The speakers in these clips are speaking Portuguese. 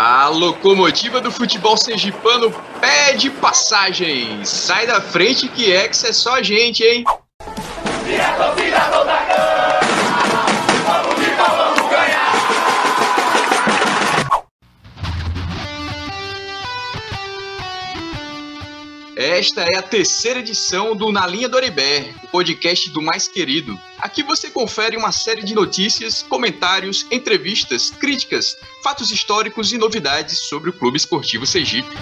A locomotiva do futebol sergipano pede passagem. Sai da frente que Hexa é só a gente, hein? E a torcida toda canta, vamos gritar, vamos ganhar. Esta é a terceira edição do Na Linha do Aribé, o podcast do mais querido. Aqui você confere uma série de notícias, comentários, entrevistas, críticas, fatos históricos e novidades sobre o Clube Esportivo Sergipe.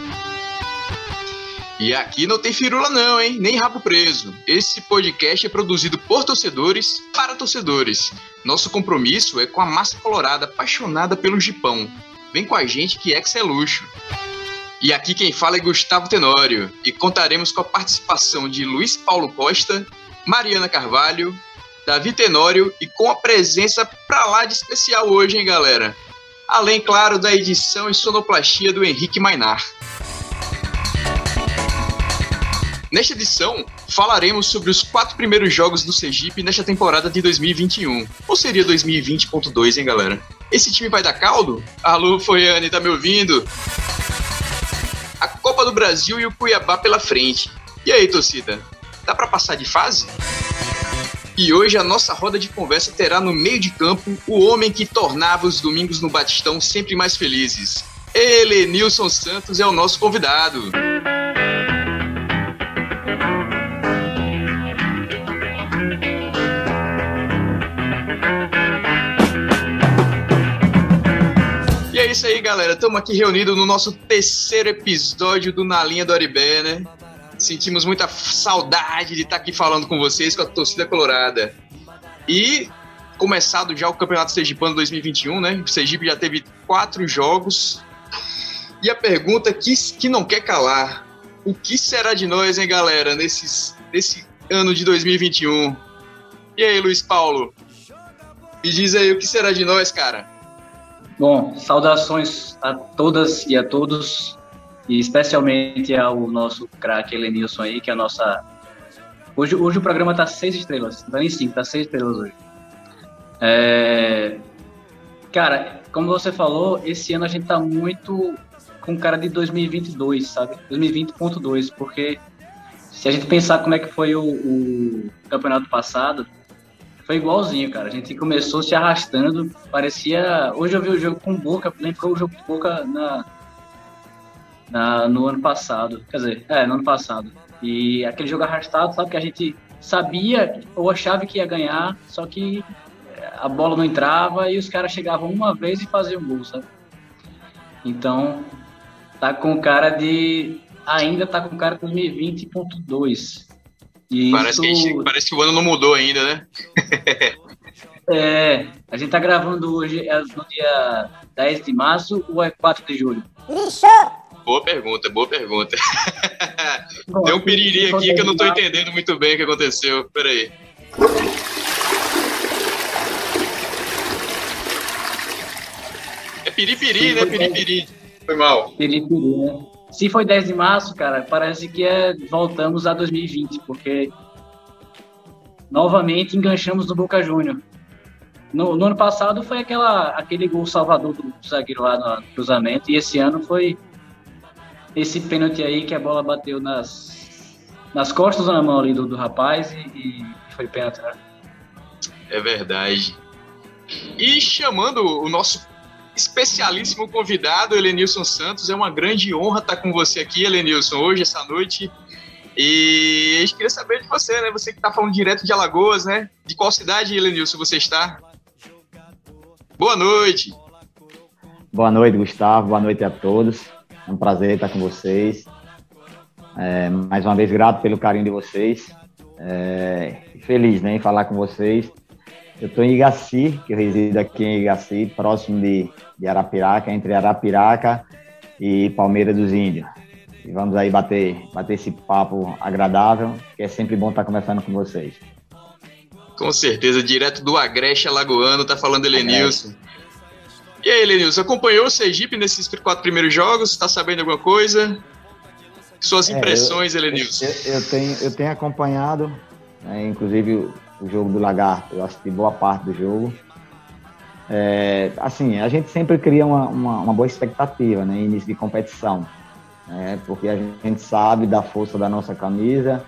E aqui não tem firula não, hein? Nem rabo preso. Esse podcast é produzido por torcedores, para torcedores. Nosso compromisso é com a massa colorada apaixonada pelo Gipão. Vem com a gente que Hexa é luxo. E aqui quem fala é Gustavo Tenório, e contaremos com a participação de Luiz Paulo Costa, Mariana Carvalho, Davi Tenório e com a presença pra lá de especial hoje, hein, galera? Além, claro, da edição e sonoplastia do Henrique Mainar. Nesta edição, falaremos sobre os 4 primeiros jogos do Sergipe nesta temporada de 2021. Ou seria 2020.2, hein, galera? Esse time vai dar caldo? Alô, Foiane, tá me ouvindo? A Copa do Brasil e o Cuiabá pela frente. E aí, torcida? Dá pra passar de fase? E hoje a nossa roda de conversa terá no meio de campo o homem que tornava os domingos no Batistão sempre mais felizes. Helenilson Santos é o nosso convidado. E é isso aí, galera. Estamos aqui reunidos no nosso terceiro episódio do Na Linha do Aribé, né? Sentimos muita saudade de estar aqui falando com vocês, com a torcida colorada. E começado já o Campeonato Sergipano 2021, né? O Sergipe já teve 4 jogos. E a pergunta que não quer calar: o que será de nós, hein, galera, nesse ano de 2021? E aí, Luiz Paulo? Me diz aí, o que será de nós, cara? Bom, saudações a todas e a todos, e especialmente ao nosso craque Helenilson aí, que é a nossa... Hoje o programa tá 6 estrelas, não tá nem 5, tá 6 estrelas hoje. Cara, como você falou, esse ano a gente tá muito com cara de 2022, sabe? 2020.2, porque se a gente pensar como é que foi o campeonato passado, foi igualzinho, cara. A gente começou se arrastando, parecia... Hoje eu vi o jogo com o Boca, lembrou o jogo com o Boca no ano passado. Quer dizer, no ano passado. E aquele jogo arrastado, sabe, que a gente sabia ou achava que ia ganhar, só que a bola não entrava e os caras chegavam uma vez e faziam gol, sabe? Então, ainda tá com cara de 2020.2. Parece que o ano não mudou ainda, né? A gente tá gravando hoje no dia 10 de março ou é 4 de julho? Boa pergunta. Tem um piriri aqui que eu não tô entendendo muito bem o que aconteceu. Pera aí. É piripiri, né? Piripiri. Foi mal. Piripiri, né? Se foi 10 de março, cara, parece que voltamos a 2020, porque novamente enganchamos no Boca Júnior. No ano passado foi aquele gol salvador do zagueiro lá no cruzamento, e esse ano foi esse pênalti aí que a bola bateu nas costas ou na mão ali do rapaz e foi pênalti, né? É verdade. E chamando o nosso especialíssimo convidado, Helenilson Santos, é uma grande honra estar com você aqui, Helenilson, hoje, essa noite. E a gente queria saber de você, né? Você que está falando direto de Alagoas, né? De qual cidade, Helenilson, você está? Boa noite. Boa noite, Gustavo. Boa noite a todos. É um prazer estar com vocês. Mais uma vez, grato pelo carinho de vocês. Feliz, né, em falar com vocês. Eu estou em Igaci, que eu resido aqui em Igaci, próximo de Arapiraca, entre Arapiraca e Palmeira dos Índios. E vamos aí bater esse papo agradável, que é sempre bom estar conversando com vocês. Com certeza, direto do Agreste Alagoano, tá falando Helenilson. E aí, Helenilson, acompanhou o Sergipe nesses 4 primeiros jogos? Tá sabendo alguma coisa? Suas impressões, Helenilson? Eu tenho acompanhado, inclusive o jogo do Lagarto, eu assisti boa parte do jogo. Assim, a gente sempre cria uma boa expectativa, né, início de competição, né, porque a gente sabe da força da nossa camisa,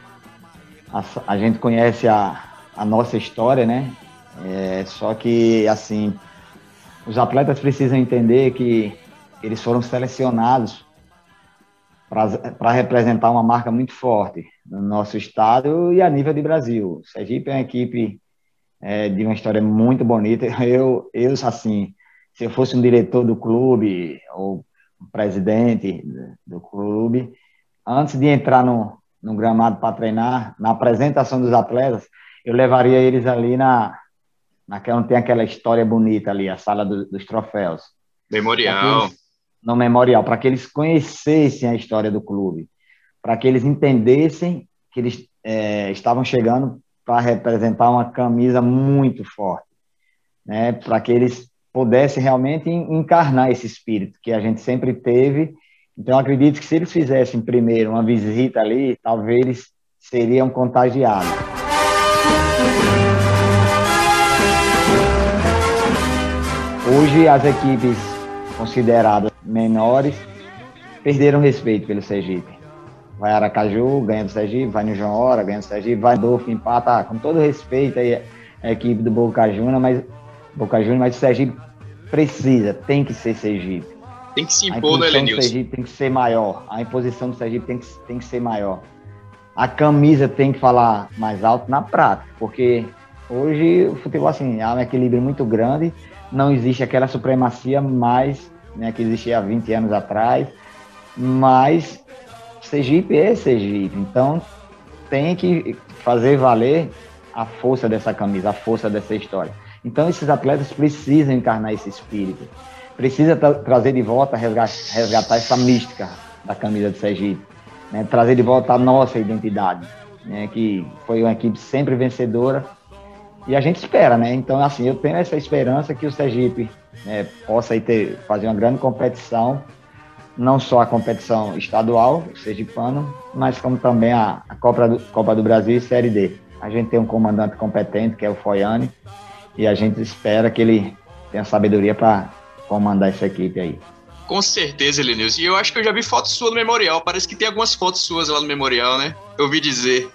a gente conhece a nossa história, né, só que, assim, os atletas precisam entender que eles foram selecionados para representar uma marca muito forte no nosso estado e a nível de Brasil. O Sergipe é uma equipe de uma história muito bonita. Eu, assim, se eu fosse um diretor do clube ou um presidente do clube, antes de entrar no gramado para treinar, na apresentação dos atletas, eu levaria eles ali naquela onde tem aquela história bonita ali, a sala dos troféus. Memorial. No memorial, para que eles conhecessem a história do clube, para que eles entendessem que eles estavam chegando para representar uma camisa muito forte, né? Para que eles pudessem realmente encarnar esse espírito que a gente sempre teve. Então, acredito que se eles fizessem primeiro uma visita ali, talvez eles seriam contagiados. Hoje, as equipes consideradas menores perderam respeito pelo Sergipe. Vai Aracaju, ganha do Sergipe, vai no João Hora, ganha do Sergipe, vai Dolfo, empata, com todo respeito aí a equipe do Boca Juniors, mas o Sergipe tem que ser Sergipe. Tem que se impor no Elenilson. A imposição do Sergipe tem que ser maior, a imposição do Sergipe tem que ser maior. A camisa tem que falar mais alto na prática, porque hoje o futebol, assim, há um equilíbrio muito grande, não existe aquela supremacia mais, né, que existia há 20 anos atrás, mas Sergipe é Sergipe, então tem que fazer valer a força dessa camisa, a força dessa história. Então esses atletas precisam encarnar esse espírito, precisa trazer de volta, resgatar essa mística da camisa do Sergipe, né, trazer de volta a nossa identidade, né, que foi uma equipe sempre vencedora. E a gente espera, né? Então, assim, eu tenho essa esperança que o Sergipe possa aí fazer uma grande competição, não só a competição estadual, o sergipano, mas como também a Copa do Brasil e Série D. A gente tem um comandante competente, que é o Foiane, e a gente espera que ele tenha sabedoria para comandar essa equipe aí. Com certeza, Elenilson. E eu acho que eu já vi fotos suas no Memorial. Parece que tem algumas fotos suas lá no Memorial, né? Eu ouvi dizer.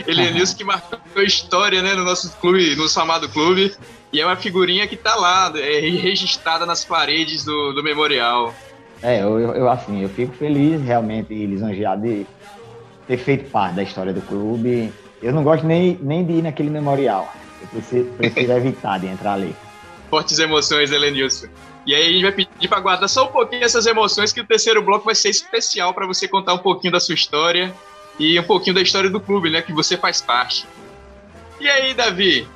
Elenilson que marcou a história, né, no nosso clube, no nosso amado clube. E é uma figurinha que tá lá, registrada nas paredes do Memorial. Eu fico feliz, realmente, e lisonjeado de ter feito parte da história do clube. Eu não gosto nem de ir naquele Memorial. Eu prefiro evitar de entrar ali. Fortes emoções, Elenilson. E aí a gente vai pedir para guardar só um pouquinho essas emoções, que o terceiro bloco vai ser especial para você contar um pouquinho da sua história e um pouquinho da história do clube, né, que você faz parte. E aí, Davi,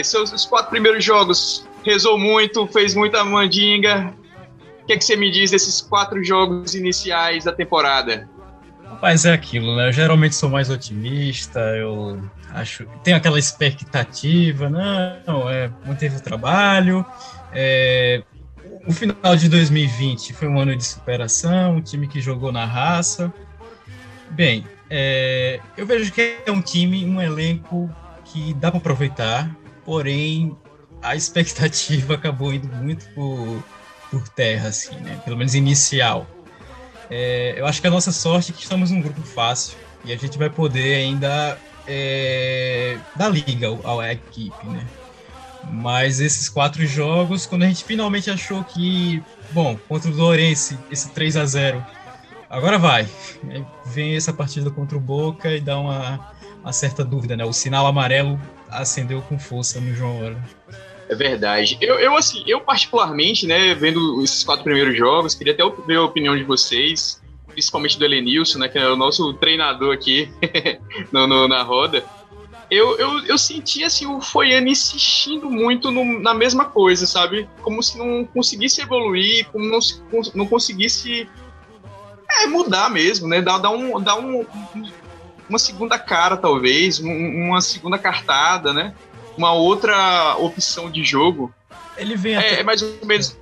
seus 4 primeiros jogos, rezou muito, fez muita mandinga. O que você me diz desses 4 jogos iniciais da temporada? Rapaz, é aquilo, né? Eu geralmente sou mais otimista, eu tenho aquela expectativa, manteve o trabalho. O final de 2020 foi um ano de superação, um time que jogou na raça. Bem, eu vejo que é um time, um elenco que dá para aproveitar, porém a expectativa acabou indo muito por terra, assim, né? Pelo menos inicial. Eu acho que a nossa sorte é que estamos num grupo fácil e a gente vai poder ainda dar liga à equipe, né? Mas esses 4 jogos, quando a gente finalmente achou que, contra o Lourenço, esse 3-0, agora vai. Vem essa partida contra o Boca e dá uma certa dúvida, né? O sinal amarelo acendeu com força no João Hora. É verdade. Eu particularmente, né, vendo esses 4 primeiros jogos, queria até ver a opinião de vocês, principalmente do Elenilson, né, que é o nosso treinador aqui na roda. Eu senti, assim, o Foiane insistindo muito na mesma coisa, sabe? Como se não conseguisse evoluir, como não conseguisse mudar mesmo, né? Dar uma segunda cara, talvez, uma segunda cartada, né? Uma outra opção de jogo. Ele vem até... mais ou menos...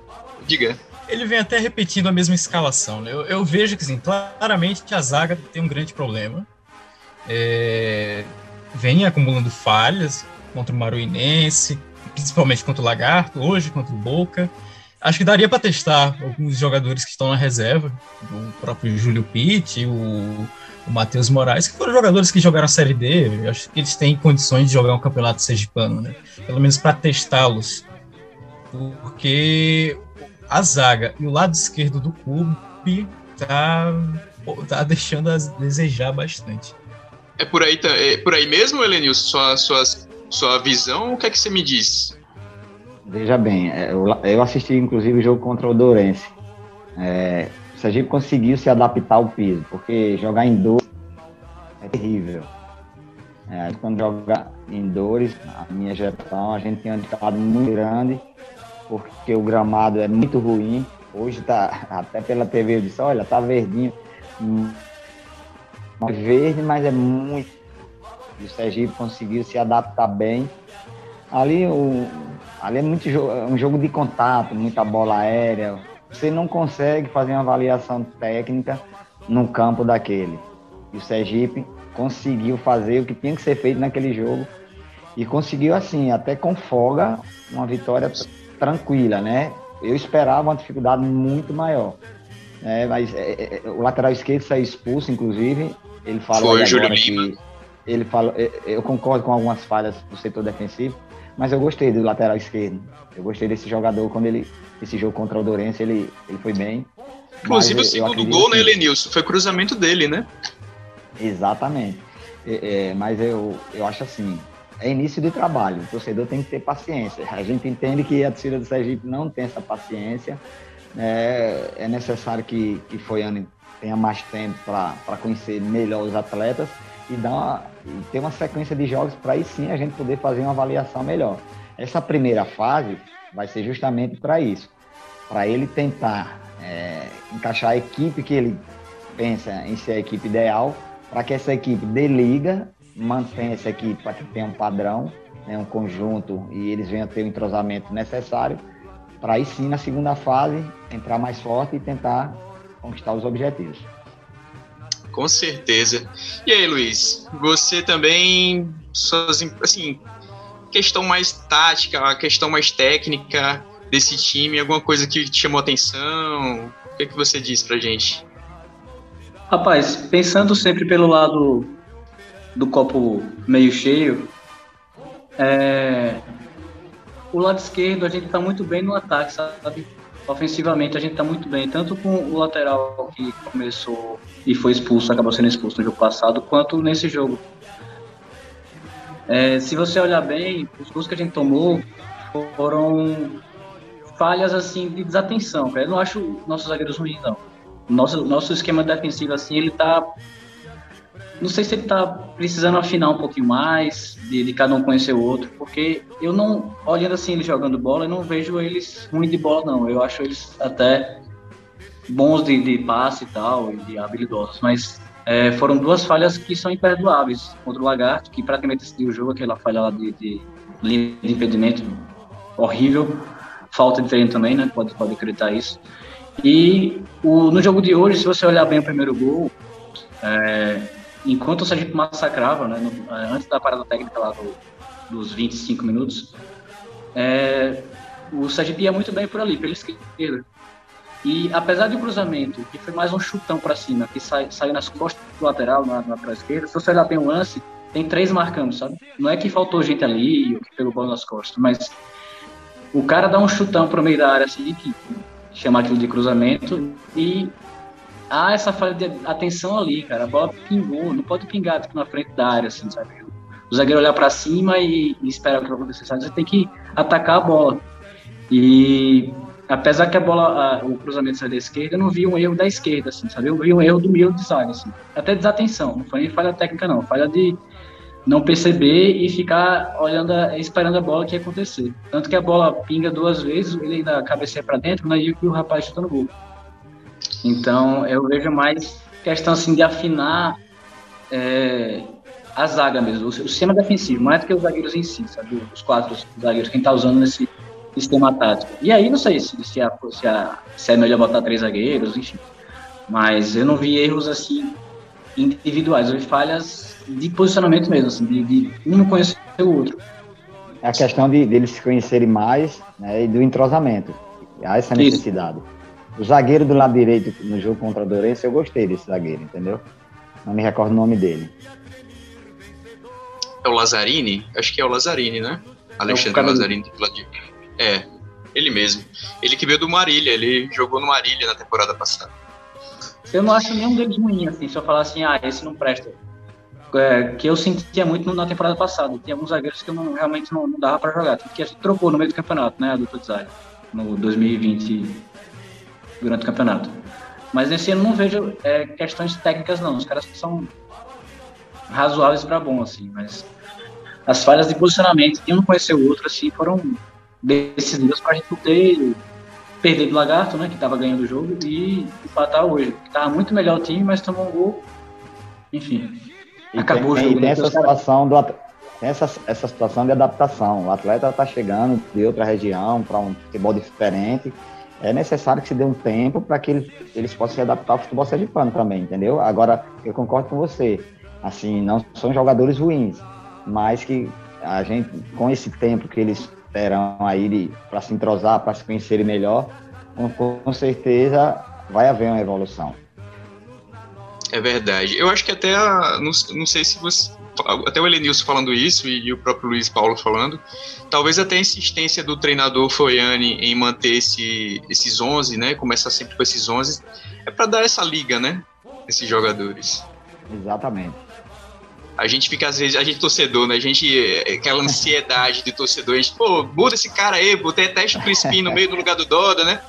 Diga. Ele vem até repetindo a mesma escalação, né? Eu vejo que, assim, claramente a zaga tem um grande problema. Vem acumulando falhas contra o Maruinense, principalmente contra o Lagarto, hoje contra o Boca. Acho que daria para testar alguns jogadores que estão na reserva, o próprio Júlio Pitt, o Matheus Moraes, que foram jogadores que jogaram a Série D. Eu acho que eles têm condições de jogar um campeonato sergipano, né? Pelo menos para testá-los. Porque a zaga e o lado esquerdo do clube tá deixando a desejar bastante. É por aí mesmo, Helenilson? Sua visão, o que é que você me diz? Veja bem, eu assisti inclusive o jogo contra o Dourense. O Sergipe conseguiu se adaptar ao piso, porque jogar em dores é terrível. Quando joga em dores, a minha gestão, a gente tem um dificuldade muito grande, porque o gramado é muito ruim. Hoje tá, até pela TV eu disse, olha, tá verdinho. É verde, mas é muito. E o Sergipe conseguiu se adaptar bem. Ali é muito um jogo de contato, muita bola aérea. Você não consegue fazer uma avaliação técnica no campo daquele. E o Sergipe conseguiu fazer o que tinha que ser feito naquele jogo. E conseguiu, assim, até com folga, uma vitória tranquila, né? Eu esperava uma dificuldade muito maior. Mas o lateral esquerdo saiu expulso, inclusive. Ele falou agora que... Ele fala, eu concordo com algumas falhas do setor defensivo, mas eu gostei do lateral esquerdo. Eu gostei desse jogador esse jogo contra o Dourense, ele foi bem. Inclusive o segundo gol, né, Helenilson? Foi cruzamento dele, né? Exatamente. Mas eu acho assim, é início de trabalho. O torcedor tem que ter paciência. A gente entende que a torcida do Sergipe não tem essa paciência. É necessário que Foiane tenha mais tempo para conhecer melhor os atletas e ter uma sequência de jogos para aí sim a gente poder fazer uma avaliação melhor. Essa primeira fase vai ser justamente para isso, para ele tentar encaixar a equipe que ele pensa em ser a equipe ideal, para que essa equipe dê liga, mantenha essa equipe para que tenha um padrão, né, um conjunto, e eles venham ter o entrosamento necessário, para aí sim na segunda fase entrar mais forte e tentar conquistar os objetivos. Com certeza. E aí, Luiz, você também, assim, questão mais tática, a questão mais técnica desse time, alguma coisa que te chamou a atenção? O que você diz pra gente? Rapaz, pensando sempre pelo lado do copo meio cheio, o lado esquerdo a gente tá muito bem no ataque, sabe? Ofensivamente a gente tá muito bem, tanto com o lateral que começou e foi expulso, acabou sendo expulso no jogo passado, quanto nesse jogo. Se você olhar bem, os gols que a gente tomou foram falhas assim de desatenção, cara. Eu não acho nossos zagueiros ruins, não. Nosso esquema defensivo, assim, ele tá... Não sei se ele tá precisando afinar um pouquinho mais, de cada um conhecer o outro, porque eu não, olhando assim, eles jogando bola, eu não vejo eles ruins de bola, não. Eu acho eles até bons de passe e tal, e de habilidosos, mas foram duas falhas que são imperdoáveis. Contra o Lagarto, que praticamente decidiu o jogo, aquela falha lá de linha de impedimento horrível, falta de treino também, né? Pode acreditar isso. E no jogo de hoje, se você olhar bem o primeiro gol, enquanto o Sergipe massacrava, né, antes da parada técnica lá dos 25 minutos, o Sergipe ia muito bem por ali, pela esquerda. E apesar de um cruzamento, que foi mais um chutão para cima, que saiu nas costas do lateral, na lateral esquerda, se você olhar bem o lance, tem 3 marcando, sabe? Não é que faltou gente ali, ou que pegou bola nas costas, mas o cara dá um chutão pro meio da área, assim, que chama aquilo de cruzamento, e há essa falha de atenção ali, cara. A bola pingou, não pode pingar tipo, na frente da área, assim, sabe? O zagueiro olhar para cima e esperar o que vai acontecer, sabe? Você tem que atacar a bola. E apesar que a bola, o cruzamento saiu da esquerda, eu não vi um erro da esquerda, assim, sabe? Eu vi um erro do meio de zaga, assim. Até desatenção, não foi nem falha técnica, não. Falha de não perceber e ficar olhando, esperando a bola que ia acontecer. Tanto que a bola pinga 2 vezes, ele ainda cabeceia para dentro, né? E o rapaz chuta no gol. Então, eu vejo mais questão assim, de afinar a zaga mesmo, o sistema defensivo, mais do que os zagueiros em si, sabe? Os 4 zagueiros, quem está usando nesse sistema tático. E aí, não sei se é melhor botar 3 zagueiros, enfim. Mas eu não vi erros assim individuais, eu vi falhas de posicionamento mesmo, assim, de um não conhecer o outro. é a questão de eles se conhecerem mais, né, e do entrosamento. Há essa necessidade. O zagueiro do lado direito no jogo contra a Dourenço, eu gostei desse zagueiro, entendeu? Não me recordo o nome dele. É o Lazzarini? Acho que é o Lazzarini, né? Alexandre Lazzarini. É, ele mesmo. Ele que veio do Marília, ele jogou no Marília na temporada passada. Eu não acho nenhum deles ruim, assim, se eu falar assim, esse não presta. Que eu sentia muito na temporada passada. Tinha alguns zagueiros que eu realmente não dava pra jogar. Porque a gente trocou no meio do campeonato, né, a dupla de zaga, no 2020, durante o campeonato. Mas nesse ano não vejo questões técnicas, não. Os caras são razoáveis para bom, assim, mas as falhas de posicionamento de um conhecer o outro, assim, foram decisivas para a gente não perder do Lagarto, né, que estava ganhando o jogo, e empatar hoje. Estava muito melhor o time, mas tomou um gol. Enfim, acabou o jogo. Tem essa situação de adaptação. O atleta está chegando de outra região para um futebol diferente. É necessário que se dê um tempo para que eles possam se adaptar ao futebol sergipano também, entendeu? Agora, eu concordo com você. Assim, não são jogadores ruins, mas que a gente, com esse tempo que eles terão aí para se entrosar, para se conhecerem melhor, com certeza vai haver uma evolução. É verdade. Eu acho que até, não sei se você, até o Elenilson falando isso e o próprio Luiz Paulo falando, talvez até a insistência do treinador Foiani em manter esses 11, né, começar sempre com esses 11, é para dar essa liga, né, esses jogadores. Exatamente. A gente fica, às vezes, a gente torcedor, né? Aquela ansiedade de torcedor, a gente, muda esse cara aí, botei até o Crispim no meio do lugar do Doda, né?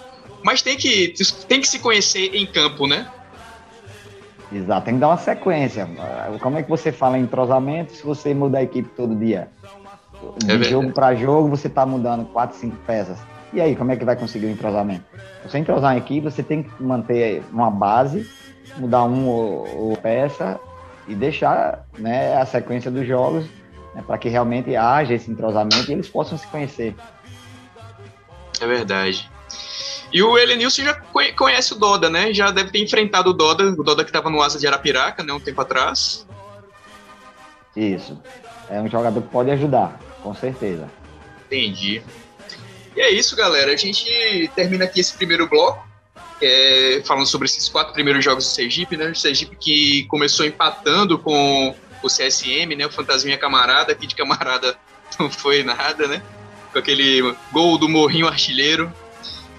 Mas tem que se conhecer em campo, né? Exato, tem que dar uma sequência. Como é que você fala em entrosamento se você muda a equipe todo dia? De jogo para jogo, você está mudando 4, 5 peças. E aí, como é que vai conseguir o entrosamento? Você entrosar uma equipe, você tem que manter uma base, mudar ou peça, e deixar, né, a sequência dos jogos, né, para que realmente haja esse entrosamento e eles possam se conhecer. É verdade. E o Elenilson já conhece o Doda, né? Já deve ter enfrentado o Doda que estava no Asa de Arapiraca, né, um tempo atrás. Isso. É um jogador que pode ajudar, com certeza. Entendi. E é isso, galera. A gente termina aqui esse primeiro bloco. Falando sobre esses 4 primeiros jogos do Sergipe, né? O Sergipe que começou empatando com o CSM, né? O Fantasminha Camarada, aqui de Camarada não foi nada, né? Com aquele gol do Morrinho Artilheiro.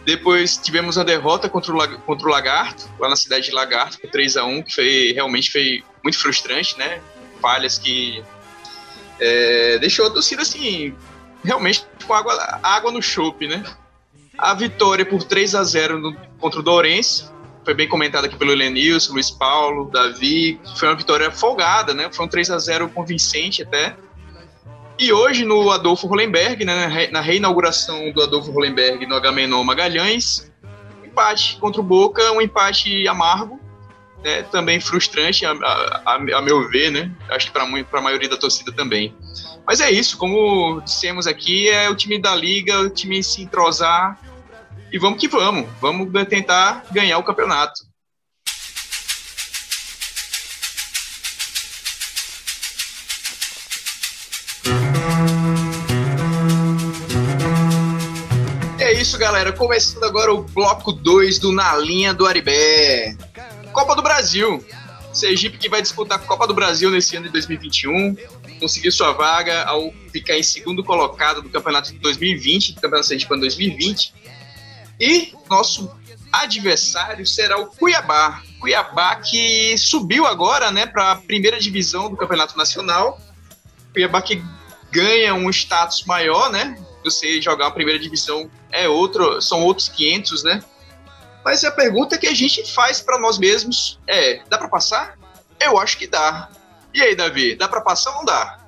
Depois tivemos a derrota contra o Lagarto, lá na cidade de Lagarto, por 3-1, que realmente foi muito frustrante, né? Falhas que deixou a torcida assim, realmente com água no chope, né? A vitória por 3-0 contra o Dourenço, foi bem comentada aqui pelo Elenilson, Luiz Paulo, Davi, foi uma vitória folgada, né? Foi um 3-0 convincente até. E hoje no Adolfo Hollenberg, né, na reinauguração do Adolfo Hollenberg no Agamenon Magalhães, empate contra o Boca, um empate amargo, né, também frustrante a meu ver, né? Acho que para a maioria da torcida também. Mas é isso, como dissemos aqui, é o time da Liga, o time se entrosar e vamos que vamos tentar ganhar o campeonato. É isso, galera, começando agora o bloco 2 do Na Linha do Aribé. Copa do Brasil. Sergipe que vai disputar a Copa do Brasil nesse ano de 2021. Conseguiu sua vaga ao ficar em segundo colocado do campeonato de 2020, do campeonato Sergipano 2020. E nosso adversário será o Cuiabá. Cuiabá que subiu agora, né, para a primeira divisão do Campeonato Nacional. Cuiabá que ganha um status maior, né? Você jogar uma primeira divisão são outros 500, né? Mas a pergunta que a gente faz para nós mesmos dá para passar? Eu acho que dá. E aí, Davi, dá para passar ou não dá?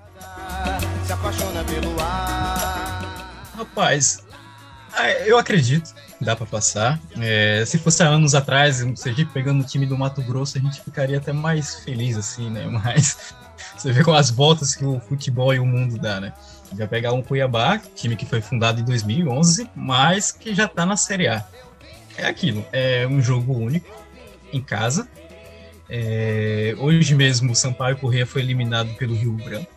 Se apaixona pelo ar. Rapaz, eu acredito que dá para passar. Se fosse há anos atrás, o Sergipe pegando o time do Mato Grosso, a gente ficaria até mais feliz, assim, né? Mas você vê com as voltas que o futebol e o mundo dá, né? Vai pegar um Cuiabá, time que foi fundado em 2011, mas que já tá na Série A. É aquilo, é um jogo único, em casa. Hoje mesmo o Sampaio Corrêa foi eliminado pelo Rio Branco.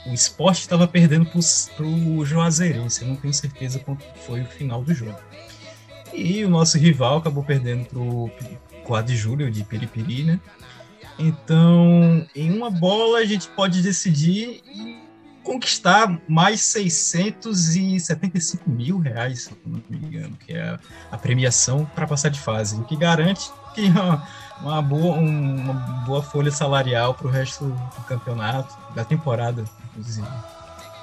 o Sport estava perdendo para o Juazeirense. Eu não tenho certeza quanto foi o final do jogo. E o nosso rival acabou perdendo para o 4 de julho de Piripiri, né? Então, em uma bola, a gente pode decidir conquistar mais 675 mil reais, se eu não me engano, que é a premiação para passar de fase, o que garante que uma boa folha salarial para o resto do campeonato, da temporada, inclusive.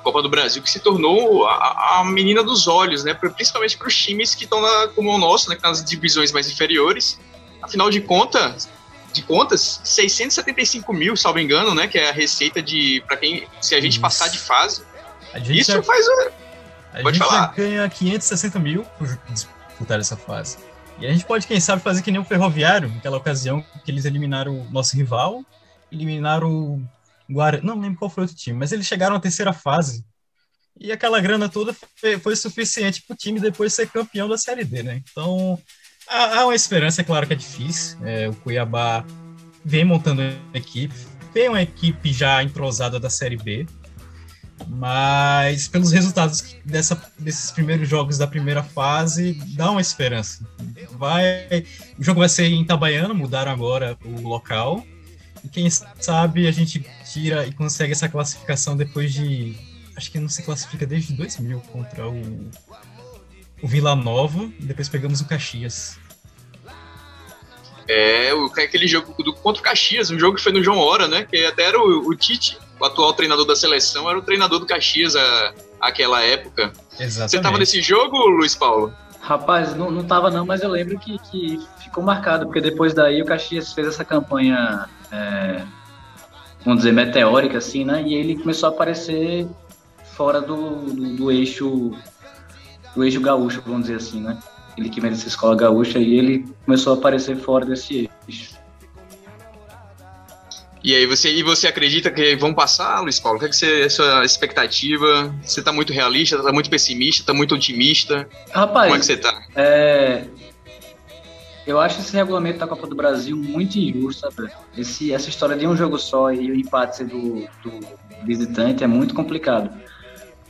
Copa do Brasil que se tornou a menina dos olhos, né? Principalmente para os times que estão como o nosso, né? Nas divisões mais inferiores. Afinal de contas, 675 mil, salvo engano, né? Que é a receita para quem, se a gente passar de fase. Isso já, faz. Pode falar. A gente já ganha 560 mil por disputar essa fase. E a gente pode, quem sabe, fazer que nem o Ferroviário, naquela ocasião que eles eliminaram o nosso rival, eliminaram o Guarani, não lembro qual foi o outro time, mas eles chegaram à terceira fase. E aquela grana toda foi suficiente para o time depois ser campeão da Série D, né? Então, há uma esperança, é claro que é difícil. O Cuiabá vem montando uma equipe, tem uma equipe já entrosada da Série B, mas pelos resultados desses primeiros jogos da primeira fase, dá uma esperança. O jogo vai ser em Itabaiana, mudaram agora o local, e quem sabe a gente tira e consegue essa classificação depois de... Acho que não se classifica desde 2000 contra o Vila Nova, e depois pegamos o Caxias. Aquele jogo contra o Caxias, um jogo que foi no João Hora, né? Que até era o Tite, o atual treinador da seleção, era o treinador do Caxias àquela época. Exatamente. Você estava nesse jogo, Luiz Paulo? Rapaz, não tava não, mas eu lembro que ficou marcado, porque depois daí o Caxias fez essa campanha, vamos dizer, meteórica, assim, né? E ele começou a aparecer fora do eixo gaúcho, vamos dizer assim, né? Ele que vem dessa escola gaúcha, e ele começou a aparecer fora desse eixo. E aí, você acredita que vão passar, Luiz Paulo? O que é a sua expectativa? Você está muito realista, está muito pessimista, está muito otimista? Rapaz, como é que você está? Eu acho esse regulamento da Copa do Brasil muito injusto, sabe? Essa história de um jogo só e o empate ser do visitante é muito complicado.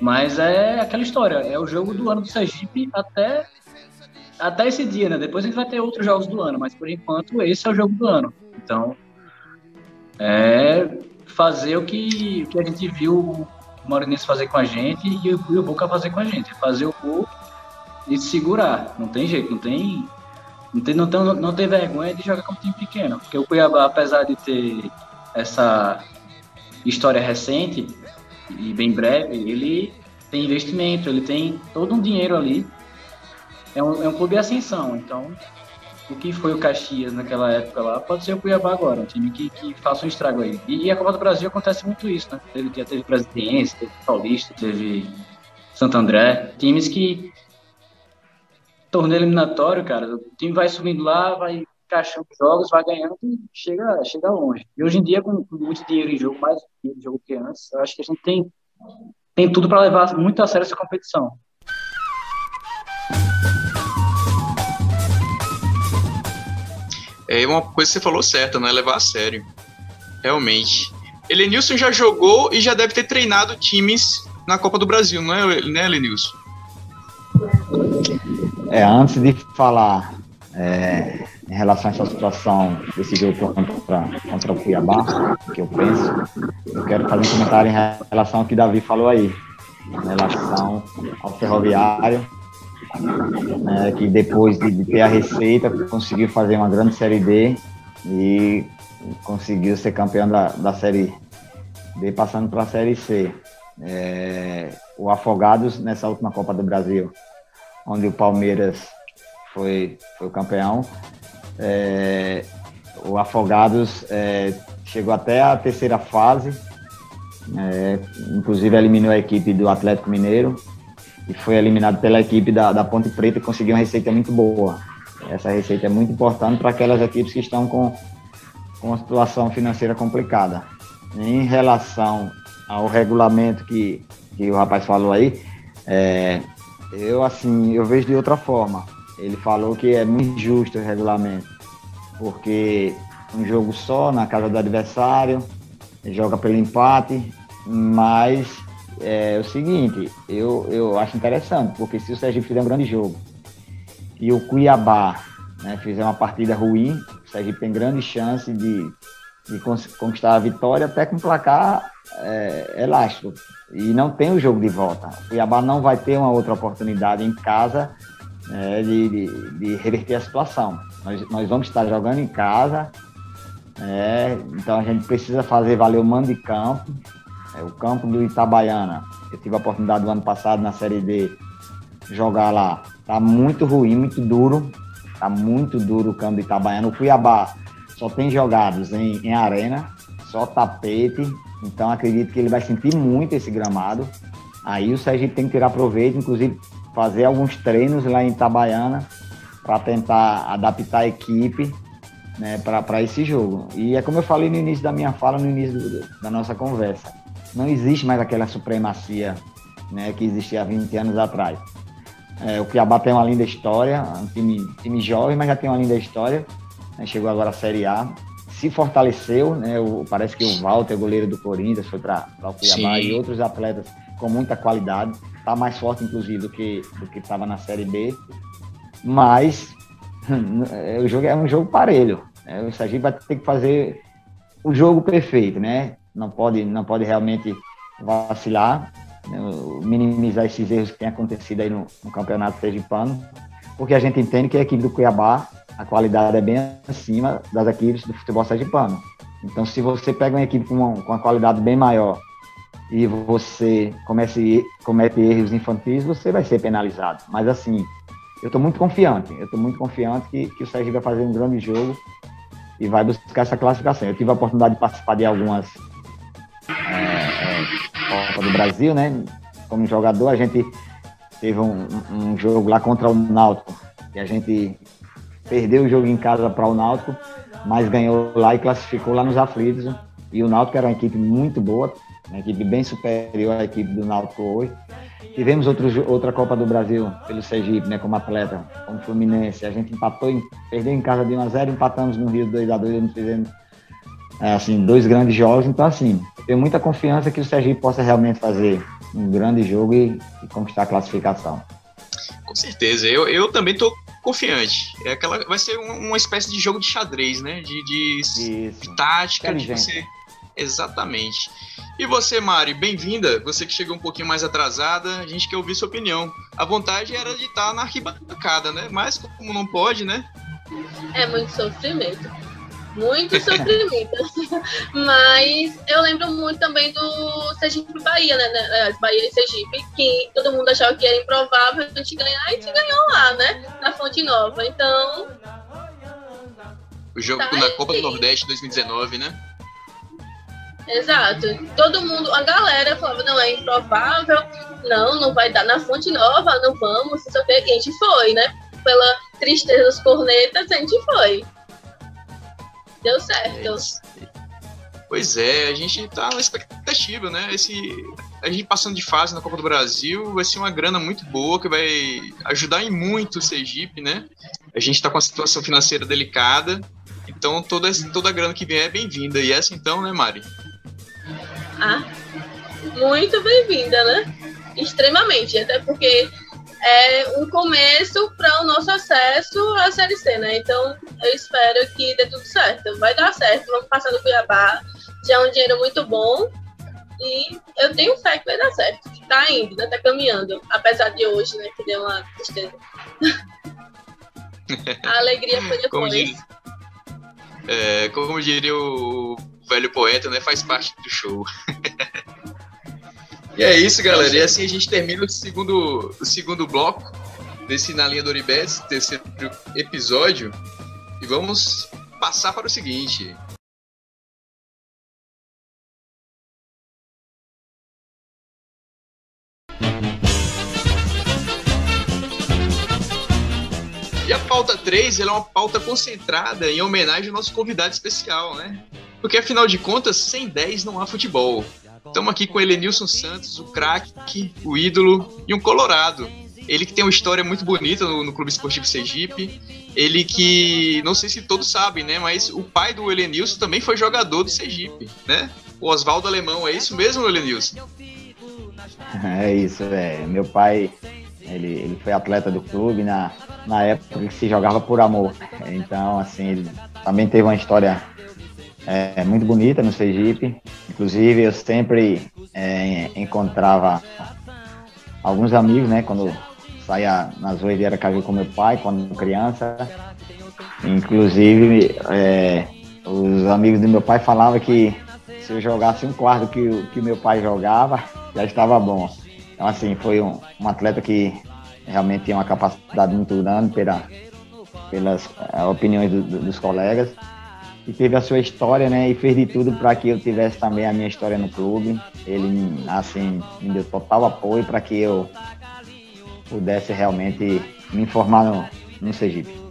Mas é aquela história, é o jogo do ano do Sergipe até esse dia, né? Depois a gente vai ter outros jogos do ano, mas por enquanto esse é o jogo do ano. Então, fazer o que a gente viu o Maurinense fazer com a gente e o Boca fazer com a gente. Fazer o gol e segurar. Não tem jeito, não tem vergonha de jogar como time pequeno. Porque o Cuiabá, apesar de ter essa história recente e bem breve, ele tem investimento, ele tem todo um dinheiro ali. É um clube de ascensão, então o que foi o Caxias naquela época lá pode ser o Cuiabá agora, um time que faça um estrago aí. E a Copa do Brasil acontece muito isso, né? Já teve Brasiliense, teve Paulista, teve Santo André, times que torneio eliminatório, cara, o time vai subindo lá, vai encaixando os jogos, vai ganhando e chega longe. E hoje em dia, com muito dinheiro em jogo, mais dinheiro em jogo que antes, eu acho que a gente tem tudo para levar muito a sério essa competição. É uma coisa que você falou certa, não é levar a sério. Realmente. Elenilson já jogou e já deve ter treinado times na Copa do Brasil, não é, né, Elenilson? Antes de falar em relação a essa situação desse jogo contra o Cuiabá, que eu penso, eu quero fazer um comentário em relação ao que o Davi falou aí, em relação ao Ferroviário, que depois de ter a receita, conseguiu fazer uma grande Série D e conseguiu ser campeão da Série D, passando para a Série C. O Afogados, nessa última Copa do Brasil, onde o Palmeiras foi o campeão, o Afogados chegou até a terceira fase, inclusive eliminou a equipe do Atlético Mineiro e foi eliminado pela equipe da Ponte Preta, e conseguiu uma receita muito boa. Essa receita é muito importante para aquelas equipes que estão com uma situação financeira complicada. Em relação ao regulamento que o rapaz falou aí, eu vejo de outra forma. Ele falou que é muito injusto o regulamento, porque um jogo só na casa do adversário, joga pelo empate, Mas é o seguinte, eu acho interessante, porque se o Sergipe fizer um grande jogo e o Cuiabá, né, fizer uma partida ruim, o Sergipe tem grande chance de conquistar a vitória até com placar elástico. E não tem o jogo de volta. O Cuiabá não vai ter uma outra oportunidade em casa de reverter a situação. Nós vamos estar jogando em casa, então a gente precisa fazer valer o mando de campo. O campo do Itabaiana, eu tive a oportunidade do ano passado na Série D jogar lá. Tá muito ruim, muito duro. Tá muito duro o campo do Itabaiana. O Cuiabá só tem jogados em arena, só tapete. Então acredito que ele vai sentir muito esse gramado. Aí o Sergipe tem que tirar proveito, inclusive fazer alguns treinos lá em Itabaiana para tentar adaptar a equipe, né, para esse jogo. E é como eu falei no início da minha fala, no início da nossa conversa. Não existe mais aquela supremacia, né, que existia há 20 anos atrás. O Cuiabá tem uma linda história, um time jovem, mas já tem uma linda história, né, chegou agora à Série A, se fortaleceu, né, parece que o Walter, goleiro do Corinthians, foi para o Cuiabá. Sim. E outros atletas com muita qualidade, está mais forte inclusive do que estava na Série B, mas o jogo é um jogo parelho, né? O Sergipe vai ter que fazer o jogo perfeito, né? Não pode realmente vacilar, né? Minimizar esses erros que têm acontecido aí no campeonato sergipano, porque a gente entende que a equipe do Cuiabá, a qualidade é bem acima das equipes do futebol sergipano. Então, se você pega uma equipe com uma qualidade bem maior e você comete erros infantis, você vai ser penalizado. Mas, assim, eu estou muito confiante que o Sergipe vai fazer um grande jogo e vai buscar essa classificação. Eu tive a oportunidade de participar de algumas Copa do Brasil, né? Como jogador, a gente teve um jogo lá contra o Náutico, e a gente perdeu o jogo em casa para o Náutico, mas ganhou lá e classificou lá nos aflitos. E o Náutico era uma equipe muito boa, uma equipe bem superior à equipe do Náutico hoje. Tivemos outra Copa do Brasil pelo Sergipe, né, como atleta, como Fluminense. A gente perdeu em casa de 1-0, empatamos no Rio 2-2, não fizemos assim, 2 grandes jogos. Então, assim, tenho muita confiança que o Sergipe possa realmente fazer um grande jogo e conquistar a classificação. Com certeza, eu também estou confiante. Vai ser uma espécie de jogo de xadrez, né? De tática, de você... Exatamente. E você, Mari, bem-vinda. Você que chegou um pouquinho mais atrasada, a gente quer ouvir sua opinião. A vontade era de estar na arquibancada, né? Mas como não pode, né? É muito sofrimento. Muito sofrimento. Mas eu lembro muito também do Sergipe Bahia, né? Bahia e Sergipe, que todo mundo achava que era improvável a gente ganhar, e a gente ganhou lá, né? Na Fonte Nova. Então. O jogo na Copa do Nordeste 2019, né? Exato. Todo mundo, a galera falava, não, é improvável, não vai dar na Fonte Nova, não vamos, não sei o quê. E a gente foi, né? Pela tristeza dos cornetas, a gente foi. Deu certo. Pois é, a gente tá na expectativa, né? A gente passando de fase na Copa do Brasil vai ser uma grana muito boa, que vai ajudar em muito o Sergipe, né? A gente tá com a situação financeira delicada, então toda a grana que vier é bem-vinda. E essa então, né, Mari? Muito bem-vinda, né? Extremamente, até porque é um começo para o nosso acesso à Série C, né? Então, eu espero que dê tudo certo. Vai dar certo, vamos passar no Cuiabá, já é um dinheiro muito bom, e eu tenho fé que vai dar certo. Tá indo, né? Tá caminhando, apesar de hoje, né? Que deu uma tristeza. A alegria foi depois. Como diria o velho poeta, né? Faz parte do show. E é isso, galera. E assim a gente termina o segundo bloco desse Na Linha do Oribé, esse terceiro episódio. E vamos passar para o seguinte. E a pauta 3, ela é uma pauta concentrada em homenagem ao nosso convidado especial, né? Porque, afinal de contas, sem 10 não há futebol. Estamos aqui com o Helenilson Santos, o craque, o ídolo e um colorado. Ele que tem uma história muito bonita no Clube Esportivo Sergipe. Ele que, não sei se todos sabem, né? Mas o pai do Helenilson também foi jogador do Sergipe, né? o Oswaldo Alemão, é isso mesmo, Elenilson? É isso, meu pai, ele foi atleta do clube na época que se jogava por amor. Então, assim, ele também teve uma história muito bonita no Sergipe. Inclusive, eu sempre encontrava alguns amigos, né, quando saía nas ruas de Aracaju com meu pai, quando criança. Inclusive, os amigos do meu pai falavam que se eu jogasse um quarto que o meu pai jogava, já estava bom. Então, assim, foi um atleta que realmente tinha uma capacidade muito grande pelas opiniões dos colegas, e teve a sua história, né, e fez de tudo para que eu tivesse também a minha história no clube. Ele, assim, me deu total apoio para que eu pudesse realmente me formar no Sergipe.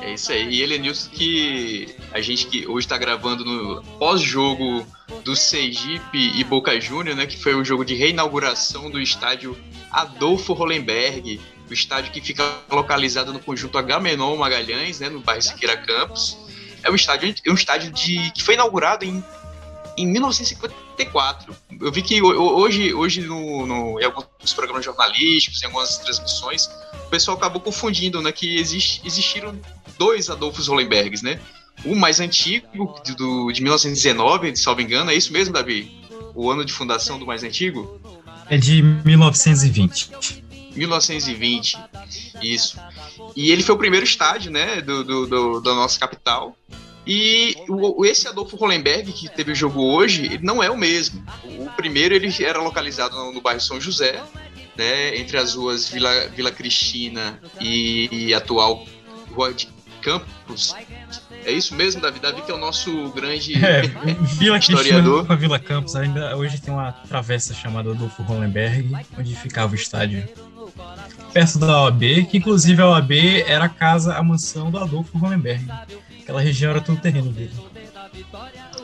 É isso aí. E Elenilson, que a gente que hoje está gravando no pós-jogo do Sergipe e Boca Juniors, né, que foi o jogo de reinauguração do estádio Adolfo Hollenberg, o estádio que fica localizado no conjunto Agamenon Magalhães, né, no bairro Siqueira Campos. É um estádio que foi inaugurado em 1954. Eu vi que hoje em alguns programas jornalísticos, em algumas transmissões, o pessoal acabou confundindo, né, que existiram 2 Adolfos Hollenbergs, né? O mais antigo, de 1919, se não me engano, é isso mesmo, Davi? O ano de fundação do mais antigo? É de 1920. 1920, isso. E ele foi o primeiro estádio, né, da nossa capital. E esse Adolfo Hollenberg, que teve o jogo hoje, ele não é o mesmo. O primeiro, ele era localizado no bairro São José, né, entre as ruas Vila Cristina e atual Rua de Campos. É isso mesmo, Davi? Davi, que é o nosso grande Vila historiador. Cristina, Vila Campos, ainda hoje tem uma travessa chamada Adolfo Hollenberg, onde ficava o estádio. Perto da OAB, que inclusive a OAB era a mansão do Adolfo Hollenberg. Aquela região era tudo terreno dele.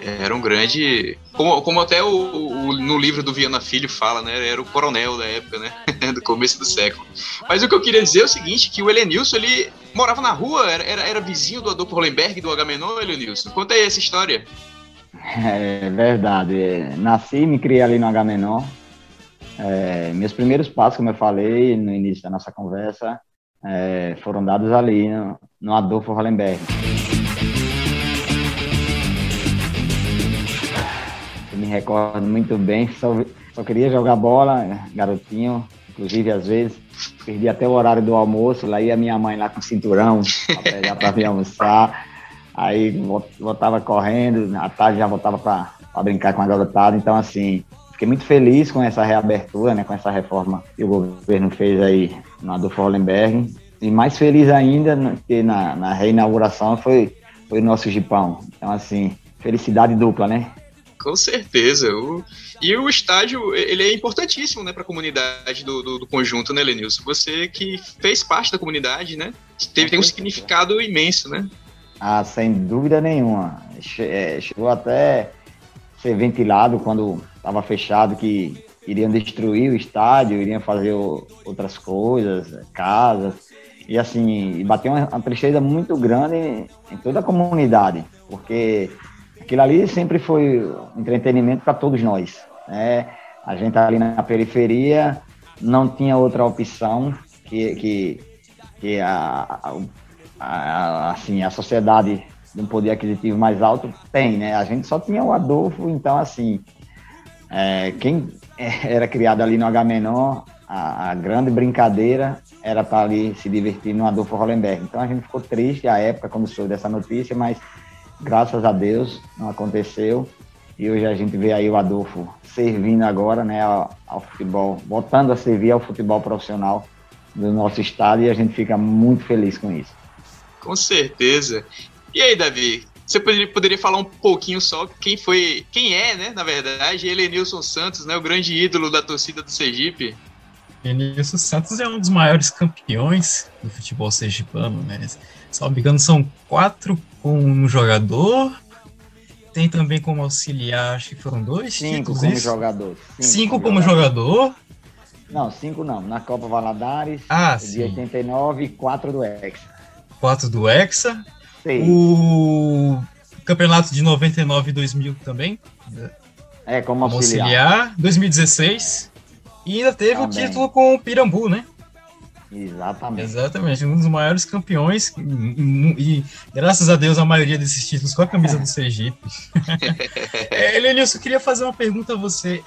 Era um grande... Como até no livro do Viana Filho fala, né? Era o coronel da época, né? Do começo do século. Mas o que eu queria dizer é o seguinte, que o Elenilson, ele morava na rua, era vizinho do Adolfo Hollenberg, do Agamenon, Elenilson. Conta aí essa história. É verdade. Nasci e me criei ali no Agamenon. Meus primeiros passos, como eu falei no início da nossa conversa, foram dados ali no Adolfo Hollenberg. Eu me recordo muito bem, só queria jogar bola, garotinho, inclusive às vezes perdi até o horário do almoço, lá ia minha mãe lá com cinturão para pegar para vir almoçar, aí voltava correndo, à tarde já voltava para brincar com a garotada. Então, assim, fiquei muito feliz com essa reabertura, né, com essa reforma que o governo fez aí no Adolfo Hollenberg, e mais feliz ainda que na reinauguração foi o nosso Gipão. Então, assim, felicidade dupla, né? Com certeza. E o estádio, ele é importantíssimo, né, para a comunidade do conjunto, né, Elenilson? Você que fez parte da comunidade, né? Tem um significado imenso, né? Ah, sem dúvida nenhuma. Chegou até ser ventilado quando estava fechado que iriam destruir o estádio, iriam fazer outras coisas, casas. E assim, bateu uma tristeza muito grande em toda a comunidade, porque aquilo ali sempre foi um entretenimento para todos nós, né? A gente ali na periferia não tinha outra opção que assim, a sociedade de um poder aquisitivo mais alto tem, né? A gente só tinha o Adolfo, então assim, quem era criado ali no Agamenon, a grande brincadeira era estar ali se divertindo no Adolfo Hollenberg. Então a gente ficou triste à época quando soube dessa notícia, mas graças a Deus não aconteceu, e hoje a gente vê aí o Adolfo servindo agora, né, ao futebol, voltando a servir ao futebol profissional do nosso estado, e a gente fica muito feliz com isso. Com certeza. E aí, Davi, você poderia falar um pouquinho só quem é, né, na verdade, Elenilson Santos, né, o grande ídolo da torcida do Sergipe? Elenilson Santos é um dos maiores campeões do futebol sergipano, né? Se não me engano, são 4 com um jogador, tem também como auxiliar, acho que foram 2 títulos. 5 como jogador. 5 como jogador. Não, 5 não. Na Copa Valadares, de 89, 4 do Hexa. 4 do Hexa. Sim. O campeonato de 99 e 2000 também. Como auxiliar. 2016. E ainda teve um Também. título com o Pirambu, né? Exatamente. Um dos maiores campeões. E graças a Deus, a maioria desses títulos com a camisa do Sergipe. Elenilson, eu queria fazer uma pergunta a você.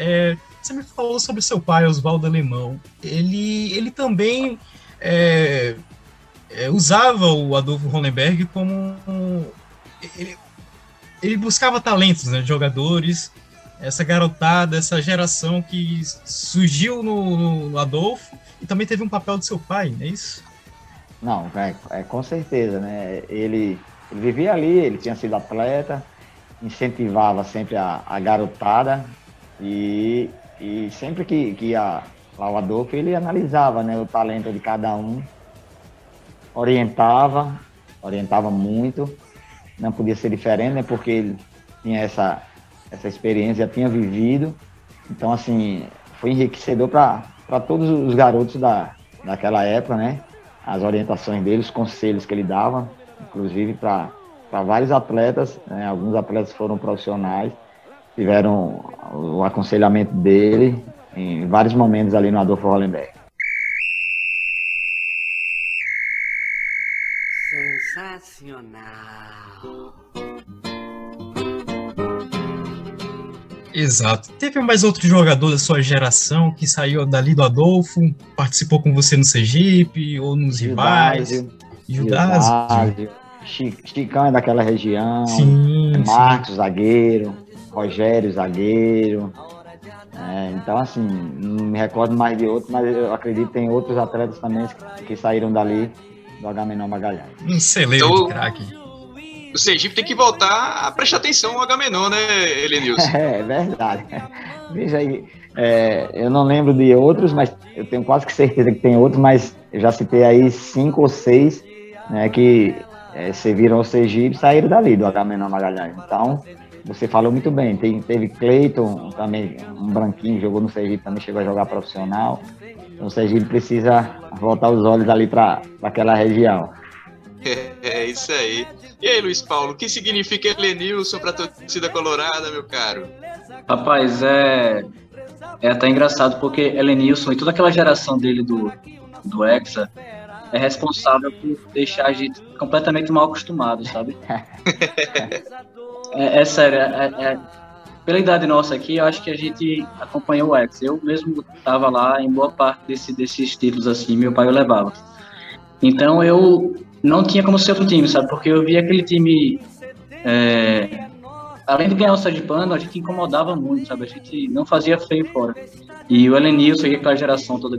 Você me falou sobre seu pai, Oswaldo Alemão. Ele também usava o Adolfo Hollenberg como... Ele buscava talentos, né, de jogadores, essa garotada, essa geração que surgiu no Adolfo e também teve um papel do seu pai, não é isso? Não, com certeza, né? Ele vivia ali, ele tinha sido atleta, incentivava sempre a garotada e sempre que ia lá o Adolfo, ele analisava, né, o talento de cada um, orientava muito, não podia ser diferente, né, porque ele tinha essa experiência, já tinha vivido, então, assim, foi enriquecedor para todos os garotos daquela época, né, as orientações dele, os conselhos que ele dava, inclusive para vários atletas, né, alguns atletas foram profissionais, tiveram o aconselhamento dele em vários momentos ali no Adolfo Hollenberg. Sensacional. Exato. Teve mais outro jogador da sua geração que saiu dali do Adolfo, participou com você no Sergipe ou nos rivais? Judásio. Chicão é daquela região. Sim, Marcos, zagueiro. Rogério, zagueiro. Então, assim, não me recordo mais de outros, mas eu acredito que tem outros atletas também que saíram dali do Agamenon Magalhães. Um celeiro de craque. O Sergipe tem que voltar a prestar atenção ao Agamenon, né, Elenilson? É verdade. Veja aí, eu não lembro de outros, mas eu tenho quase que certeza que tem outros, mas eu já citei aí 5 ou 6, né, que serviram ao Sergipe e saíram dali do Agamenon Magalhães. Então, você falou muito bem. Teve Cleiton, também um branquinho, jogou no Sergipe, também chegou a jogar profissional. Então, o Sergipe precisa voltar os olhos ali para aquela região. É isso aí. E aí, Luiz Paulo, o que significa Elenilson para a torcida colorada, meu caro? Rapaz, é até engraçado porque Elenilson e toda aquela geração dele do Hexa é responsável por deixar a gente completamente mal acostumado, sabe? É sério, pela idade nossa aqui, eu acho que a gente acompanhou o Hexa. Eu mesmo estava lá em boa parte desses títulos, assim, meu pai o levava. Então eu não tinha como ser outro time, sabe? Porque eu via aquele time, além de ganhar o Sergipano, a gente incomodava muito, sabe? A gente não fazia feio fora. E o Elenilson e aquela geração toda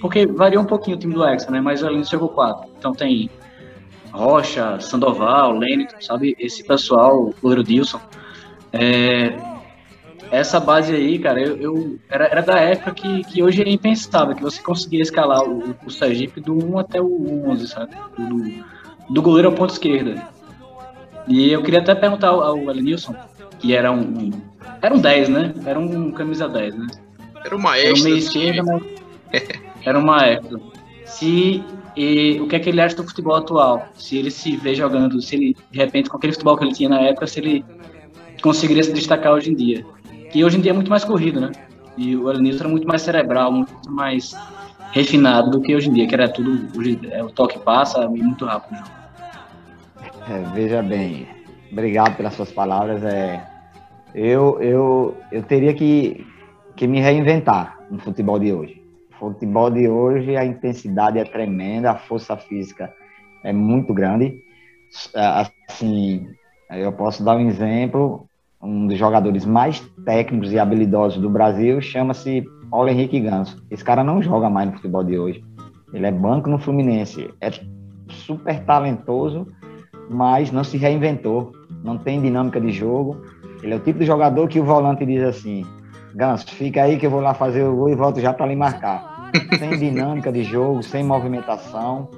porque varia um pouquinho o time do Hexa, né? Mas o Elenilson jogou 4. Então tem Rocha, Sandoval, Lênito, sabe? Esse pessoal, o goleiro Dilson. Essa base aí, cara, eu era da época que hoje é impensável, que você conseguia escalar o Sergipe do 1 até o 11, sabe? Do goleiro ao ponto esquerda. E eu queria até perguntar ao Elenilson, que era um 10, né? Era um camisa 10, né? Era o maestro. Era um meio esquerda, mas era um maestro. O que é que ele acha do futebol atual? Se ele se vê jogando, se ele, de repente, com aquele futebol que ele tinha na época, se ele conseguiria se destacar hoje em dia. E hoje em dia é muito mais corrido, né? E o Elenilson era muito mais cerebral, muito mais refinado do que hoje em dia, que era tudo, o toque passa muito rápido. Veja bem, obrigado pelas suas palavras. Eu teria que me reinventar no futebol de hoje. O futebol de hoje, a intensidade é tremenda, a força física é muito grande. Assim, eu posso dar um exemplo. Um dos jogadores mais técnicos e habilidosos do Brasil chama-se Paulo Henrique Ganso. Esse cara não joga mais no futebol de hoje. Ele é banco no Fluminense. É super talentoso, mas não se reinventou. Não tem dinâmica de jogo. Ele é o tipo de jogador que o volante diz assim: Ganso, fica aí que eu vou lá fazer o gol e volto já para lhe marcar. Sem dinâmica de jogo, sem movimentação,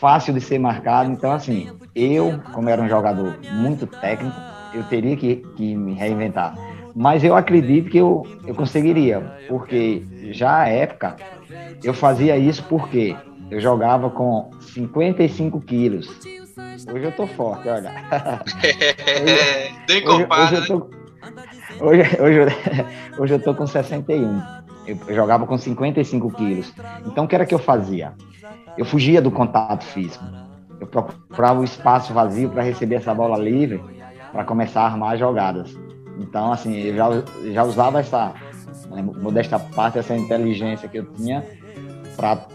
fácil de ser marcado. Então, assim, eu, como era um jogador muito técnico, eu teria que me reinventar. Mas eu acredito que eu conseguiria, porque já à época eu fazia isso porque eu jogava com 55 quilos Hoje eu tô forte, olha. Tem compada, né? Hoje eu tô com 61. Eu jogava com 55 quilos. Então, o que era que eu fazia? Eu fugia do contato físico. Eu procurava o espaço vazio para receber essa bola livre, para começar a armar jogadas. Então, assim, eu já usava essa, modesta parte, essa inteligência que eu tinha para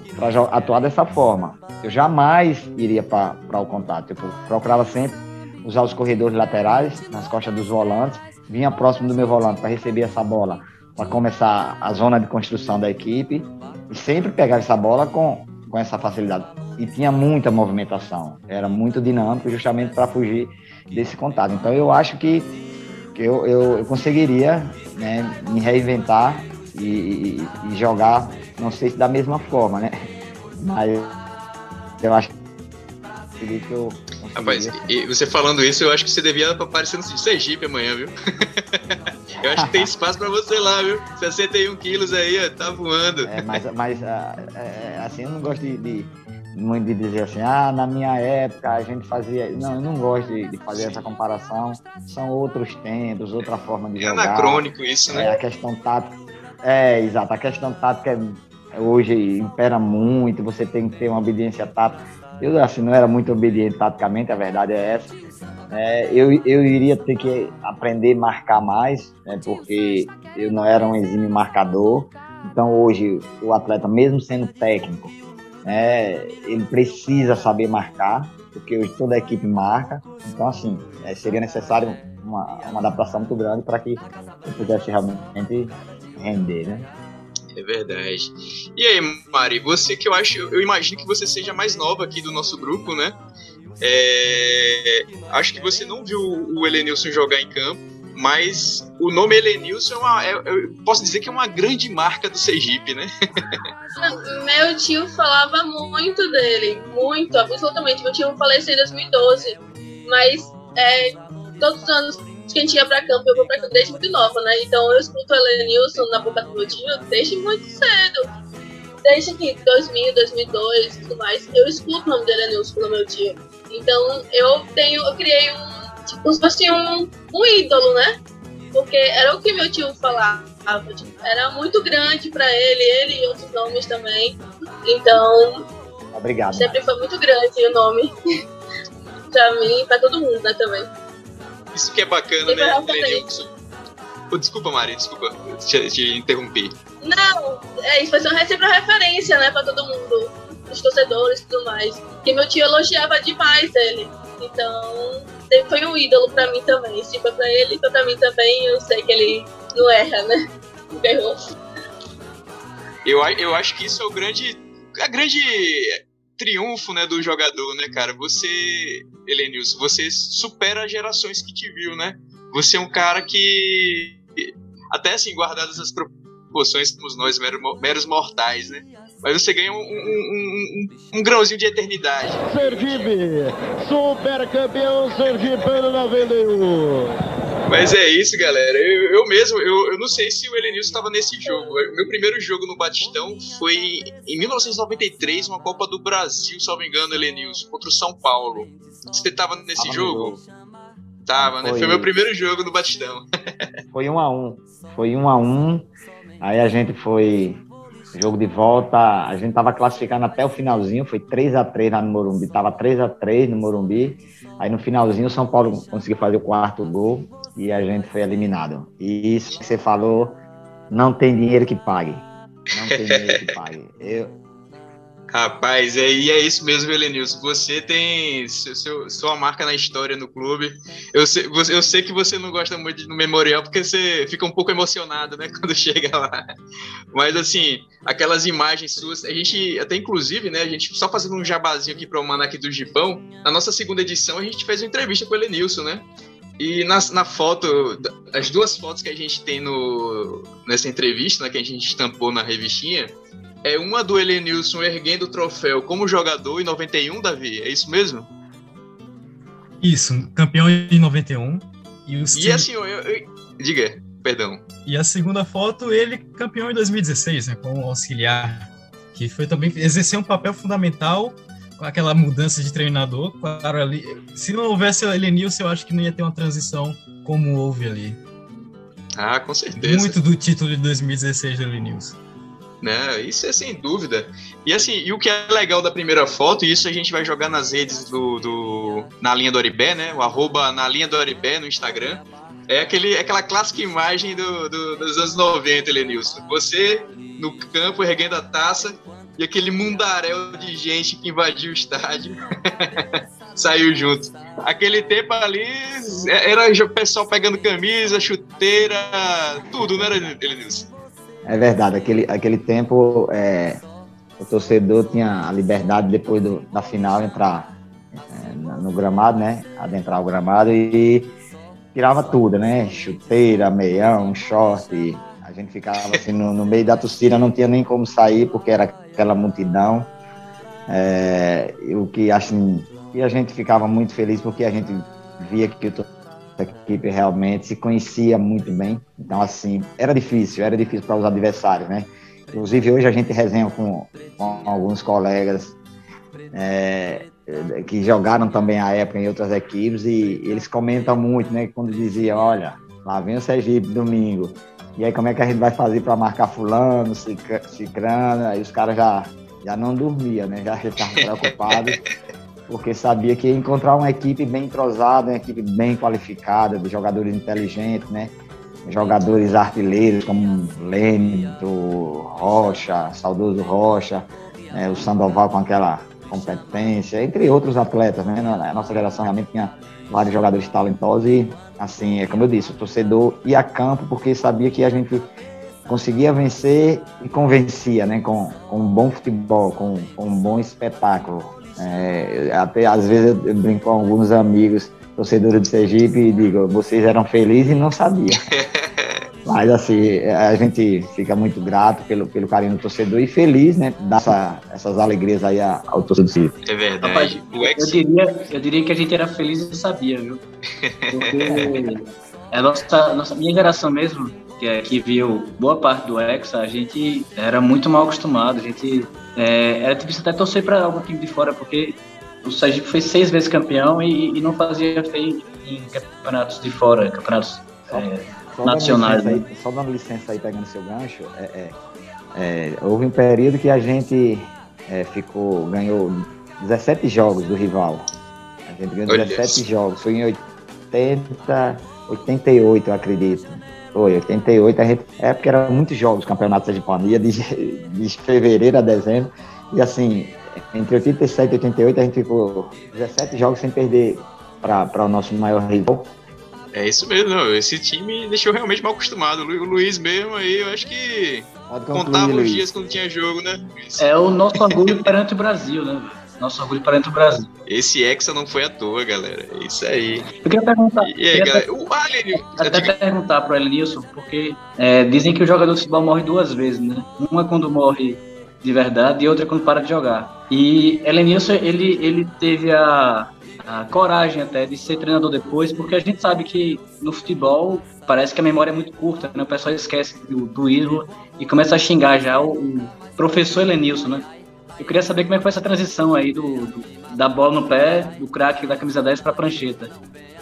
atuar dessa forma. Eu jamais iria para o contato. Eu procurava sempre usar os corredores laterais, nas costas dos volantes, vinha próximo do meu volante para receber essa bola, para começar a zona de construção da equipe, e sempre pegava essa bola com essa facilidade. E tinha muita movimentação, era muito dinâmico, justamente para fugir desse contato. Então eu acho que eu conseguiria, né, me reinventar e jogar, não sei se da mesma forma, né? Mas eu acho que eu... Rapaz, e você falando isso, eu acho que você devia aparecer no Sergipe amanhã, viu? Eu acho que tem espaço pra você lá, viu? 61 quilos aí, ó, tá voando. Mas assim, eu não gosto muito de dizer assim, na minha época a gente fazia... Não, eu não gosto de fazer essa comparação. São outros tempos, outra forma de jogar. É anacrônico isso, né? A questão tática... Exato. A questão tática hoje impera muito, você tem que ter uma obediência tática. Eu, assim, não era muito obediente taticamente, a verdade é essa. Eu iria ter que aprender a marcar mais, né, porque eu não era um exímio marcador. Então, hoje, o atleta, mesmo sendo técnico, ele precisa saber marcar, porque hoje toda a equipe marca. Então, assim, seria necessário uma adaptação muito grande para que eu pudesse realmente render, né? É verdade. E aí, Mari, você que eu imagino que você seja mais nova aqui do nosso grupo, né? Acho que você não viu o Helenilson jogar em campo, mas o nome Helenilson eu posso dizer que é uma grande marca do Sergipe, né? Meu tio falava muito dele, muito, absolutamente. Meu tio faleceu em 2012, mas todos os anos que a gente ia pra campo, eu vou pra campo desde muito nova, né? Então eu escuto o Helenilson na boca do meu tio desde muito cedo. Desde que 2000, 2002 e tudo mais, eu escuto o nome do Helenilson no meu tio. Então eu criei um ídolo, né? Porque era o que meu tio falava. Tipo, era muito grande pra ele e outros nomes também. Então, obrigado, sempre foi muito grande o nome. Pra mim e pra todo mundo, né, também. Isso que é bacana, né, Helenilson? Desculpa, Mari, desculpa, te interrompi. Não, isso foi sempre uma referência, né, pra todo mundo, os torcedores e tudo mais. Porque meu tio elogiava demais ele. Então, sempre foi um ídolo pra mim também. Se foi pra ele, foi pra mim também. Eu sei que ele não erra, né? Não errou. Eu acho que isso é a grande triunfo, né, do jogador, né, cara? Você, Helenilson, você supera gerações que te viu, né? Você é um cara que, até assim, guardadas as proporções, somos nós meros mortais, né? Mas você ganha um grãozinho de eternidade. Sergipe, super campeão sergipano 91. Mas é isso, galera. Eu não sei se o Helenilson estava nesse jogo. Meu primeiro jogo no Batistão foi em 1993, uma Copa do Brasil, salvo engano, Helenilson, contra o São Paulo. Você estava nesse jogo? Tava, né? Foi meu primeiro jogo no Batistão. Foi 1-1. Aí a gente foi... Jogo de volta, a gente tava classificando até o finalzinho, foi 3-3 lá no Morumbi, tava 3-3 no Morumbi, aí no finalzinho o São Paulo conseguiu fazer o 4º gol e a gente foi eliminado. E isso que você falou, não tem dinheiro que pague. Não tem dinheiro que pague. Rapaz, é isso mesmo, Helenilson. Você tem sua marca na história no clube. Eu sei que você não gosta muito do memorial porque você fica um pouco emocionado, né, quando chega lá. Mas, assim, aquelas imagens suas, a gente, até inclusive, né, a gente, só fazendo um jabazinho aqui para o Manac do Gibão, na nossa segunda edição a gente fez uma entrevista com o Helenilson, né? E na foto, as duas fotos que a gente tem nessa entrevista, né, que a gente estampou na revistinha, é uma do Helenilson erguendo o troféu como jogador em 91, Davi? É isso mesmo? Isso, campeão em 91. E assim, diga, perdão. E a segunda foto, ele campeão em 2016, né, como auxiliar, que foi também exercer um papel fundamental com aquela mudança de treinador, claro, ali, se não houvesse o Elenilson, eu acho que não ia ter uma transição como houve ali. Ah, com certeza. Muito do título de 2016 do Elenilson. Né, isso é sem dúvida. E assim, e o que é legal da primeira foto, e isso a gente vai jogar nas redes na linha do Oribé, né? O @ na linha do Oribé no Instagram. É aquela clássica imagem dos anos 90, Elenilson. Você no campo erguendo a taça e aquele mundaréu de gente que invadiu o estádio saiu junto. Aquele tempo ali era o pessoal pegando camisa, chuteira, tudo, não era, Elenilson? É verdade, aquele tempo o torcedor tinha a liberdade depois da final entrar no gramado, né? Adentrar o gramado e tirava tudo, né? Chuteira, meião, short. A gente ficava assim no meio da torcida, não tinha nem como sair porque era aquela multidão. O que assim, e a gente ficava muito feliz porque a gente via que a equipe realmente se conhecia muito bem. Então, assim, era difícil para os adversários, né? Inclusive, hoje a gente resenha com alguns colegas que jogaram também à época em outras equipes e eles comentam muito, né? Quando diziam, olha, lá vem o Sergipe domingo, e aí como é que a gente vai fazer para marcar fulano, cicrano? Aí os caras já não dormiam, né? Já estavam preocupados, porque sabia que ia encontrar uma equipe bem entrosada, uma equipe bem qualificada, de jogadores inteligentes, né? Jogadores artilheiros como Lênito, Rocha, saudoso Rocha, o Sandoval com aquela competência, entre outros atletas, né? A nossa geração realmente tinha vários jogadores talentosos e, assim, como eu disse, o torcedor ia a campo porque sabia que a gente conseguia vencer e convencia, né? Com um bom futebol, com um bom espetáculo. Até às vezes eu brinco com alguns amigos torcedores do Sergipe e digo, vocês eram felizes e não sabiam. Mas assim, a gente fica muito grato pelo carinho do torcedor e feliz, né, dar essas alegrias aí ao torcedor do Sergipe. É verdade. Rapaz, eu diria que a gente era feliz e não sabia, viu? Porque minha geração mesmo, que viu boa parte do Hexa, a gente era muito mal acostumado, a gente era difícil até torcer para algum time de fora, porque o Sergipe foi 6 vezes campeão e não fazia feio em campeonatos de fora, campeonatos nacionais. Só dando licença aí, pegando seu gancho, houve um período que a gente ganhou 17 jogos do rival. A gente ganhou 17 jogos, foi em 88, eu acredito. Foi, 88, porque eram muitos jogos, campeonato sergipano, ia de fevereiro a dezembro, e assim, entre 87 e 88 a gente ficou 17 jogos sem perder para o nosso maior rival. É isso mesmo, não, esse time deixou realmente mal acostumado. O Luiz mesmo aí, eu acho que contava os dias quando tinha jogo, né? É o nosso orgulho perante o Brasil, né? Nosso orgulho perante o Brasil. Esse Hexa não foi à toa, galera. É isso aí. Eu queria perguntar. E aí, galera? Perguntar pro Elenilson, porque dizem que o jogador de futebol morre 2 vezes, né? Uma quando morre de verdade e outra quando para de jogar. E Elenilson, ele teve a coragem até de ser treinador depois, porque a gente sabe que no futebol parece que a memória é muito curta, né? O pessoal esquece do ídolo e começa a xingar já o professor Elenilson, né? Eu queria saber como é que foi essa transição aí da bola no pé, do craque da camisa 10 para a prancheta.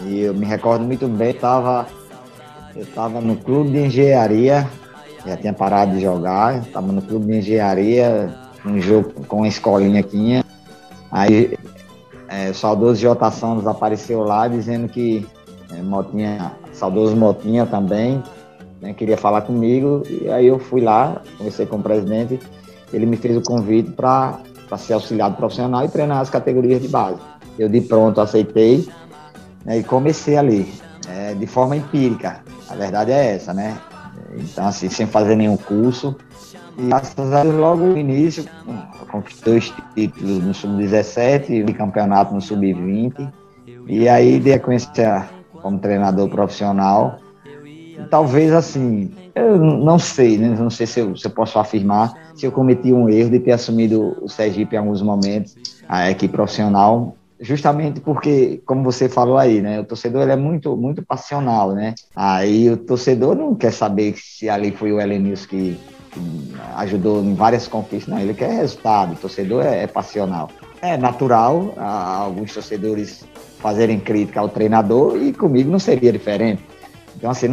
E eu me recordo muito bem, eu estava no clube de engenharia, já tinha parado de jogar, estava no clube de engenharia, um jogo com uma escolinha aqui, aí o saudoso J. Santos apareceu lá dizendo que saudoso Motinha também, né, queria falar comigo, e aí eu fui lá, conversei com o presidente, ele me fez o convite para ser auxiliado profissional e treinar as categorias de base. Eu de pronto aceitei, né, e comecei ali, de forma empírica, a verdade é essa, né? Então assim, sem fazer nenhum curso, e graças a Deus logo no início, eu conquistei 2 títulos no Sub-17 e campeonato no Sub-20, e aí dei a conhecer como treinador profissional. E talvez assim, eu não sei, né? Não sei se eu posso afirmar se eu cometi um erro de ter assumido o Sergipe em alguns momentos, a equipe profissional, justamente porque, como você falou aí, né? O torcedor ele é muito, muito passional, né? Aí o torcedor não quer saber se ali foi o Elenilson que ajudou em várias conquistas, não, ele quer resultado, o torcedor é passional. é natural alguns torcedores fazerem crítica ao treinador e comigo não seria diferente. Então, assim,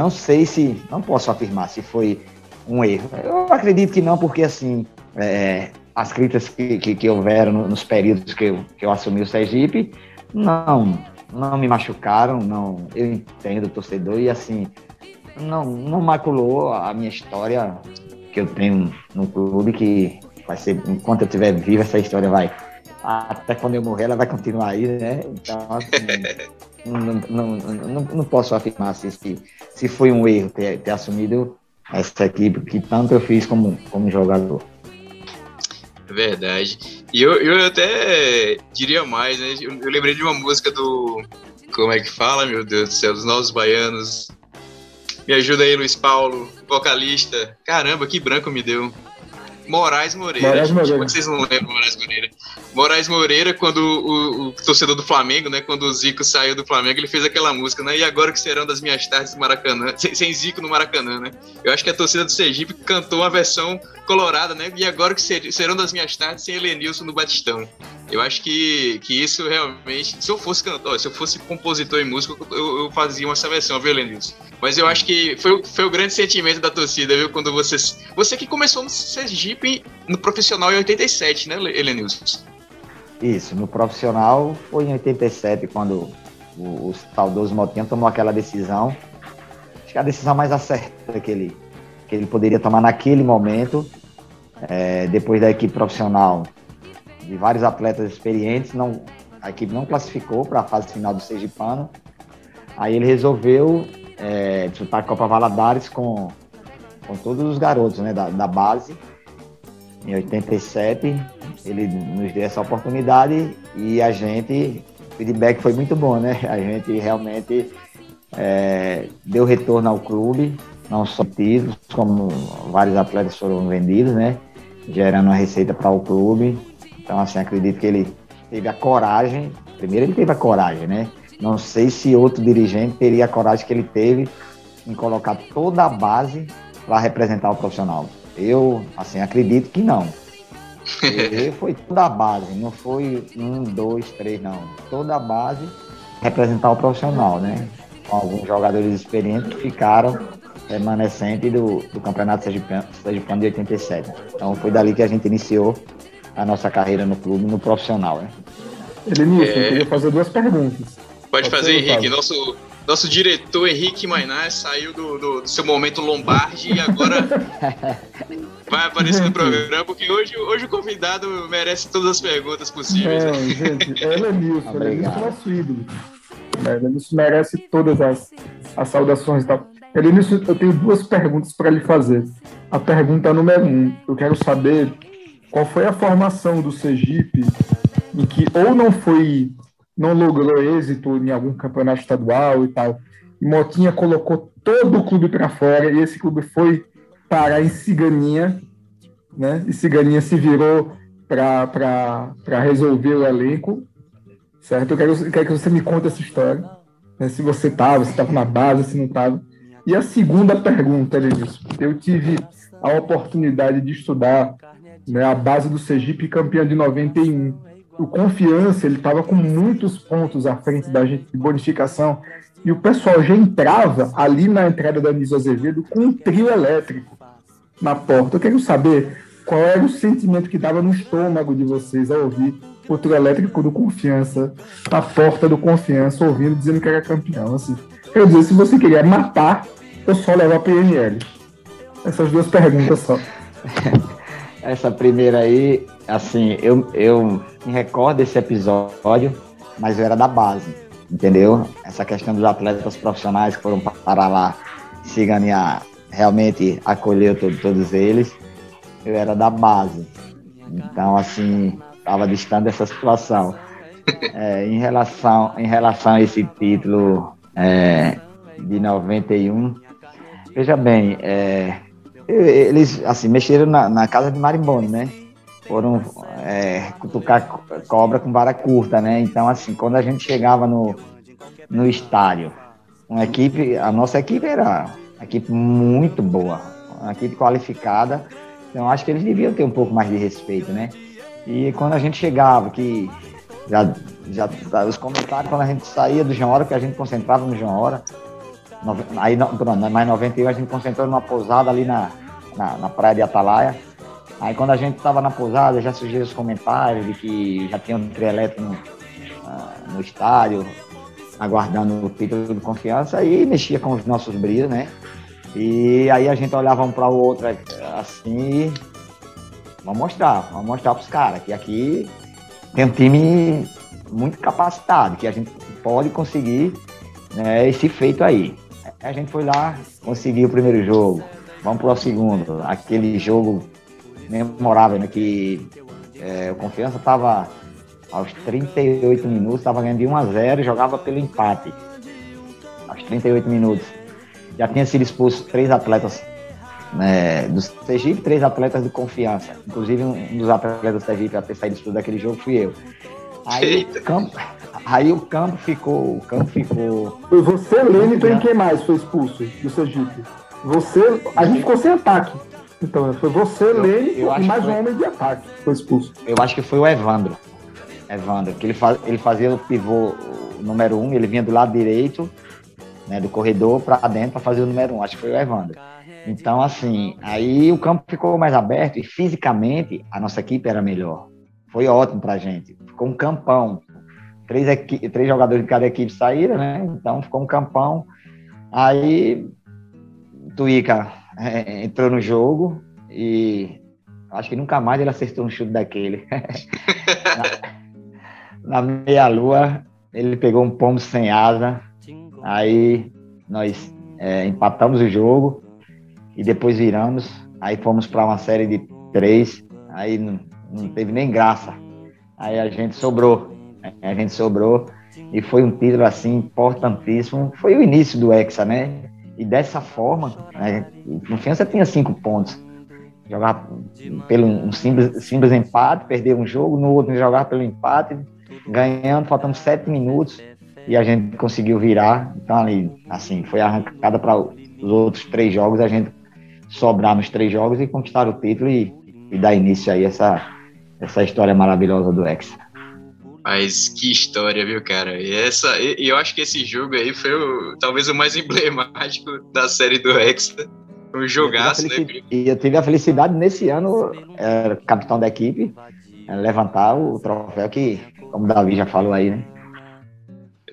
não posso afirmar se foi um erro. Eu acredito que não, porque, assim, as críticas que houveram nos períodos que eu assumi o Sergipe, não me machucaram, não, eu entendo o torcedor e, assim, não maculou a minha história que eu tenho no clube, que vai ser, enquanto eu estiver vivo, essa história vai, até quando eu morrer, ela vai continuar aí, né? Então, assim, não posso afirmar se foi um erro ter assumido essa equipe que tanto eu fiz como jogador. É verdade. E eu até diria mais, né? Eu lembrei de uma música do... Como é que fala, meu Deus do céu? Dos Novos Baianos. Me ajuda aí, Luiz Paulo, vocalista. Caramba, que branco me deu. Moraes Moreira. Como é que vocês não lembram Moraes Moreira? Moraes Moreira, quando o torcedor do Flamengo, né? Quando o Zico saiu do Flamengo, ele fez aquela música, né? E agora que serão das minhas tardes do Maracanã, sem Zico no Maracanã, né? Eu acho que a torcida do Sergipe cantou uma versão colorada, né? E agora que serão das minhas tardes sem Helenilson no Batistão. Eu acho que isso realmente... Se eu fosse cantor, se eu fosse compositor e músico, eu fazia essa versão, viu, Helenilson? Mas eu acho que foi o grande sentimento da torcida, viu? Quando você que começou no Sergipe, no profissional em 87, né, Helenilson? Isso, no profissional foi em 87, quando o saudoso Motinha tomou aquela decisão. Acho que a decisão mais acertada que ele poderia tomar naquele momento, depois da equipe profissional, de vários atletas experientes, a equipe não classificou para a fase final do Sergipano. Aí ele resolveu disputar a Copa Valadares com todos os garotos, né, da base. Em 87, ele nos deu essa oportunidade e o feedback foi muito bom, né? A gente realmente deu retorno ao clube, não só títulos, como vários atletas foram vendidos, né? Gerando uma receita para o clube. Então, assim, acredito que ele teve a coragem. Primeiro, ele teve a coragem, né? Não sei se outro dirigente teria a coragem que ele teve em colocar toda a base para representar o profissional. Eu, assim, acredito que não. Ele foi toda a base, não foi 1, 2, 3, não. Toda a base representar o profissional, né? Com alguns jogadores experientes que ficaram remanescentes do Campeonato Sergipano de 87. Então foi dali que a gente iniciou a nossa carreira no clube, no profissional, né? Elenilson, eu queria fazer 2 perguntas. Pode fazer, Henrique. Nosso diretor Henrique Mainar saiu do seu momento Lombardi e agora vai aparecer no programa, porque hoje o convidado merece todas as perguntas possíveis. Não, gente, Elenilson é nosso ídolo. Elenilson merece todas as saudações e tal. Elenilson, eu tenho 2 perguntas para lhe fazer. A pergunta número 1, eu quero saber qual foi a formação do Sergipe em que ou não logrou êxito em algum campeonato estadual e tal, e Motinha colocou todo o clube para fora, e esse clube foi parar em Ciganinha, né? E Ciganinha se virou para resolver o elenco, certo? Eu quero que você me conte essa história, né? Se você estava na base, se não estava. E a segunda pergunta, Elenilson, eu tive a oportunidade de estudar, né, a base do Sergipe, campeão de 91. O Confiança, ele estava com muitos pontos à frente da gente de bonificação, e o pessoal já entrava ali na entrada da Anísio Azevedo com um trio elétrico na porta. Eu quero saber qual era o sentimento que dava no estômago de vocês ao ouvir o trio elétrico do Confiança, na porta do Confiança, ouvindo, dizendo que era campeão. Assim, quer dizer, se você queria matar, eu só levar a PNL. Essas 2 perguntas só. Essa primeira aí, assim, eu me recordo desse episódio, mas eu era da base, entendeu? Essa questão dos atletas profissionais que foram parar lá, Ciganinha realmente acolheu todos eles, eu era da base. Então, assim, estava distante dessa situação. Em relação a esse título de 91, veja bem, eles, assim, mexeram na casa de Marimbone, né? Foram cutucar cobra com vara curta, né? Então, assim, quando a gente chegava no estádio, a nossa equipe era uma equipe muito boa, uma equipe qualificada, então acho que eles deviam ter um pouco mais de respeito, né? E quando a gente chegava, que já os comentários, quando a gente saía do João Hora, que a gente concentrava no João Hora, aí, pronto, mais 91 a gente concentrou numa pousada ali na praia de Atalaia. Aí quando a gente estava na pousada, já surgiram os comentários de que já tinha um trio elétrico no estádio, aguardando o título de confiança, e mexia com os nossos brilhos, né? E aí a gente olhava um para o outro assim, vamos mostrar para os caras que aqui tem um time muito capacitado, que a gente pode conseguir, né, esse feito aí. A gente foi lá, conseguiu o primeiro jogo, vamos para o segundo, aquele jogo memorável, né, que o Confiança estava aos 38 minutos, estava ganhando de 1-0 e jogava pelo empate. Aos 38 minutos. Já tinha sido expulso 3 atletas, né, do Sergipe, 3 atletas de Confiança. Inclusive, um dos atletas do Sergipe a ter saído expulso daquele jogo fui eu. Aí o campo ficou. Foi você, Lênito, e quem mais foi expulso do Sergipe? A gente ficou sem ataque. Então, foi você, Lênito, e mais um homem de ataque foi expulso. Eu acho que foi o Evandro, que ele fazia o pivô número 1, ele vinha do lado direito, né, do corredor para dentro para fazer o número 1, acho que foi o Evandro. Então, assim, aí o campo ficou mais aberto e fisicamente a nossa equipe era melhor. Foi ótimo pra gente. Ficou um campão. 3 jogadores de cada equipe saíram, né? Então ficou um campão. Aí Tuíca entrou no jogo e acho que nunca mais ele acertou um chute daquele. Na meia-lua, ele pegou um pombo sem asa. Aí nós empatamos o jogo e depois viramos. Aí fomos para uma série de 3. Aí não teve nem graça. Aí a gente sobrou e foi um título assim importantíssimo. Foi o início do Hexa, né? E dessa forma, o Confiança tinha 5 pontos. Jogar pelo um simples empate, perder um jogo, no outro jogar pelo empate, ganhando, faltando 7 minutos e a gente conseguiu virar. Então ali, assim, foi arrancada para os outros 3 jogos, a gente sobrar nos 3 jogos e conquistar o título e dar início aí essa história maravilhosa do Hexa. Mas que história, viu, cara? E eu acho que esse jogo aí foi talvez o mais emblemático da série do Hexa. Um jogaço, né? E eu tive a felicidade nesse ano, capitão da equipe, levantar o troféu que, como o Davi já falou aí, né?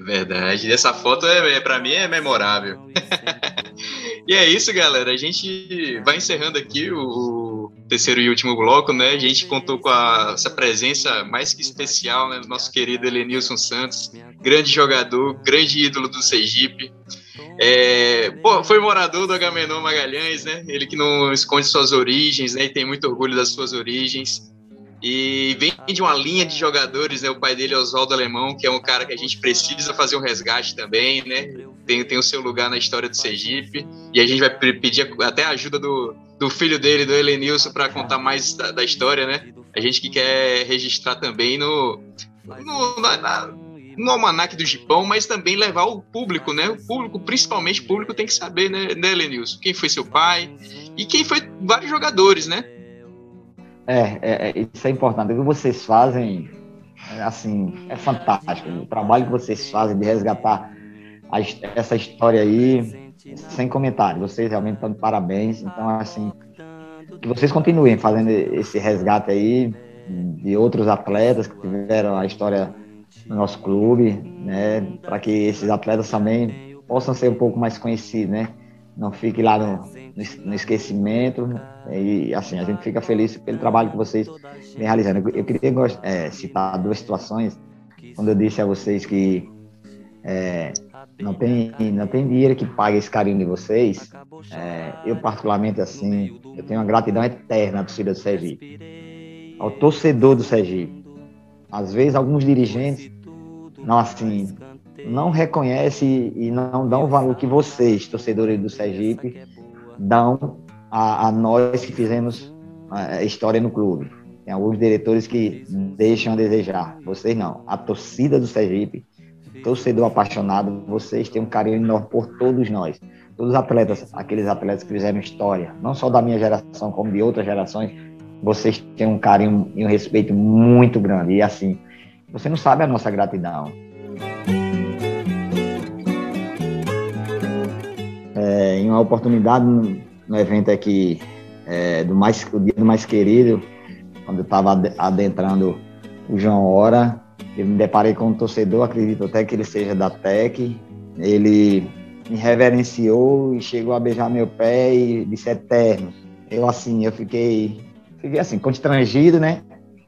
Verdade. Essa foto, pra mim, é memorável. E é isso, galera. A gente vai encerrando aqui o terceiro e último bloco, né? A gente contou com essa presença mais que especial, né, do nosso querido Helenilson Santos, grande jogador, grande ídolo do Sergipe. Foi morador do Agamenon Magalhães, né? Ele que não esconde suas origens, né? E tem muito orgulho das suas origens. E vem de uma linha de jogadores, né? O pai dele é Oswaldo Alemão, que é um cara que a gente precisa fazer um resgate também, né? Tem o seu lugar na história do Sergipe. E a gente vai pedir até a ajuda do filho dele, do Helenilson, para contar mais da história, né? A gente que quer registrar também no almanaque do Gipão, mas também levar o público, né? O público, principalmente o público, tem que saber, né, Helenilson? Quem foi seu pai e quem foi vários jogadores, né? Isso é importante. O que vocês fazem, assim, é fantástico. O trabalho que vocês fazem de resgatar essa história aí, sem comentário. Vocês realmente estão de parabéns. Então, assim, que vocês continuem fazendo esse resgate aí de outros atletas que tiveram a história no nosso clube, né? Para que esses atletas também possam ser um pouco mais conhecidos, né? Não fique lá no esquecimento. E assim, a gente fica feliz pelo trabalho que vocês vêm realizando. Eu queria citar 2 situações, quando eu disse a vocês que não tem dinheiro que pague esse carinho de vocês. Eu particularmente, assim, eu tenho uma gratidão eterna à torcida do Sergipe, ao torcedor do Sergipe. Às vezes alguns dirigentes não reconhecem e não dão o valor que vocês, torcedores do Sergipe, dão a nós que fizemos a história no clube. Tem alguns diretores que deixam a desejar, vocês não. A torcida do Sergipe, torcedor apaixonado, vocês têm um carinho enorme por todos nós. Todos os atletas, aqueles atletas que fizeram história, não só da minha geração, como de outras gerações, vocês têm um carinho e um respeito muito grande. E assim, você não sabe a nossa gratidão. Em uma oportunidade, no evento aqui, o Dia do Mais Querido, quando eu estava adentrando o João Hora, eu me deparei com um torcedor, acredito até que ele seja da TEC, ele me reverenciou e chegou a beijar meu pé e disse eterno. Eu fiquei assim, constrangido, né?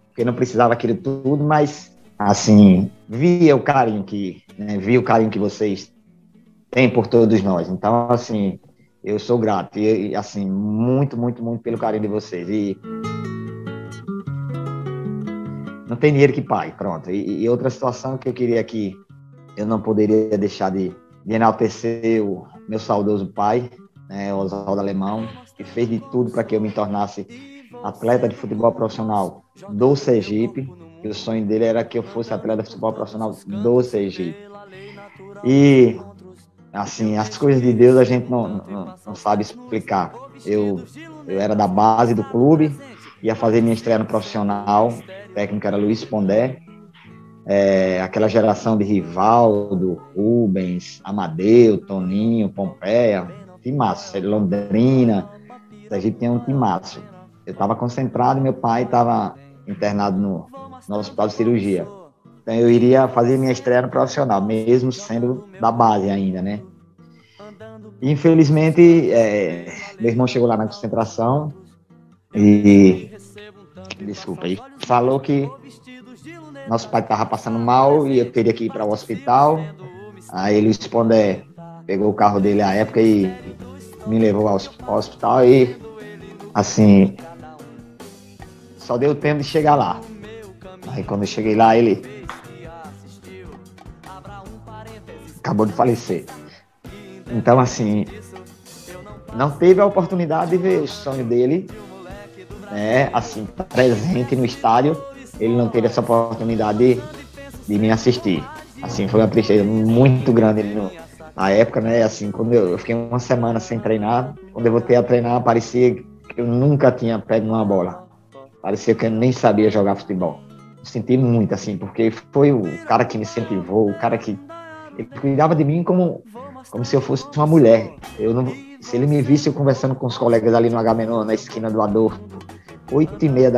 Porque não precisava aquilo tudo, mas assim, vi o carinho que vocês têm por todos nós. Então, assim, eu sou grato e assim, muito, muito, muito pelo carinho de vocês. E não tem dinheiro que pague, pronto. E outra situação que eu queria aqui, eu não poderia deixar de enaltecer o meu saudoso pai, né, Oswaldo Alemão, que fez de tudo para que eu me tornasse atleta de futebol profissional do Sergipe. E o sonho dele era que eu fosse atleta de futebol profissional do Sergipe. E, assim, as coisas de Deus a gente não sabe explicar. Eu era da base do clube, ia fazer minha estreia no profissional, o técnico era Luiz Pondé, aquela geração de Rivaldo, Rubens, Amadeu, Toninho, Pompeia, timaço, Londrina, a gente tinha um timaço. Eu estava concentrado e meu pai estava internado no hospital de cirurgia. Então eu iria fazer minha estreia no profissional, mesmo sendo da base ainda, né? Infelizmente, meu irmão chegou lá na concentração e falou que nosso pai estava passando mal e eu teria que ir para o hospital. Aí ele pegou o carro dele à época e me levou ao hospital e, assim, só deu tempo de chegar lá. Aí quando eu cheguei lá, ele acabou de falecer. Então, assim, não teve a oportunidade de ver o sonho dele, né, assim, presente no estádio. Ele não teve essa oportunidade de me assistir. Assim, foi uma tristeza muito grande na época, né? Assim, quando eu fiquei uma semana sem treinar, quando eu voltei a treinar, parecia que eu nunca tinha pego numa bola. Parecia que eu nem sabia jogar futebol. Eu senti muito, assim, porque foi o cara que me incentivou, o cara que ele cuidava de mim como se eu fosse uma mulher. Se ele me visse eu conversando com os colegas ali no Agamenon, na esquina do Adolfo, 8h30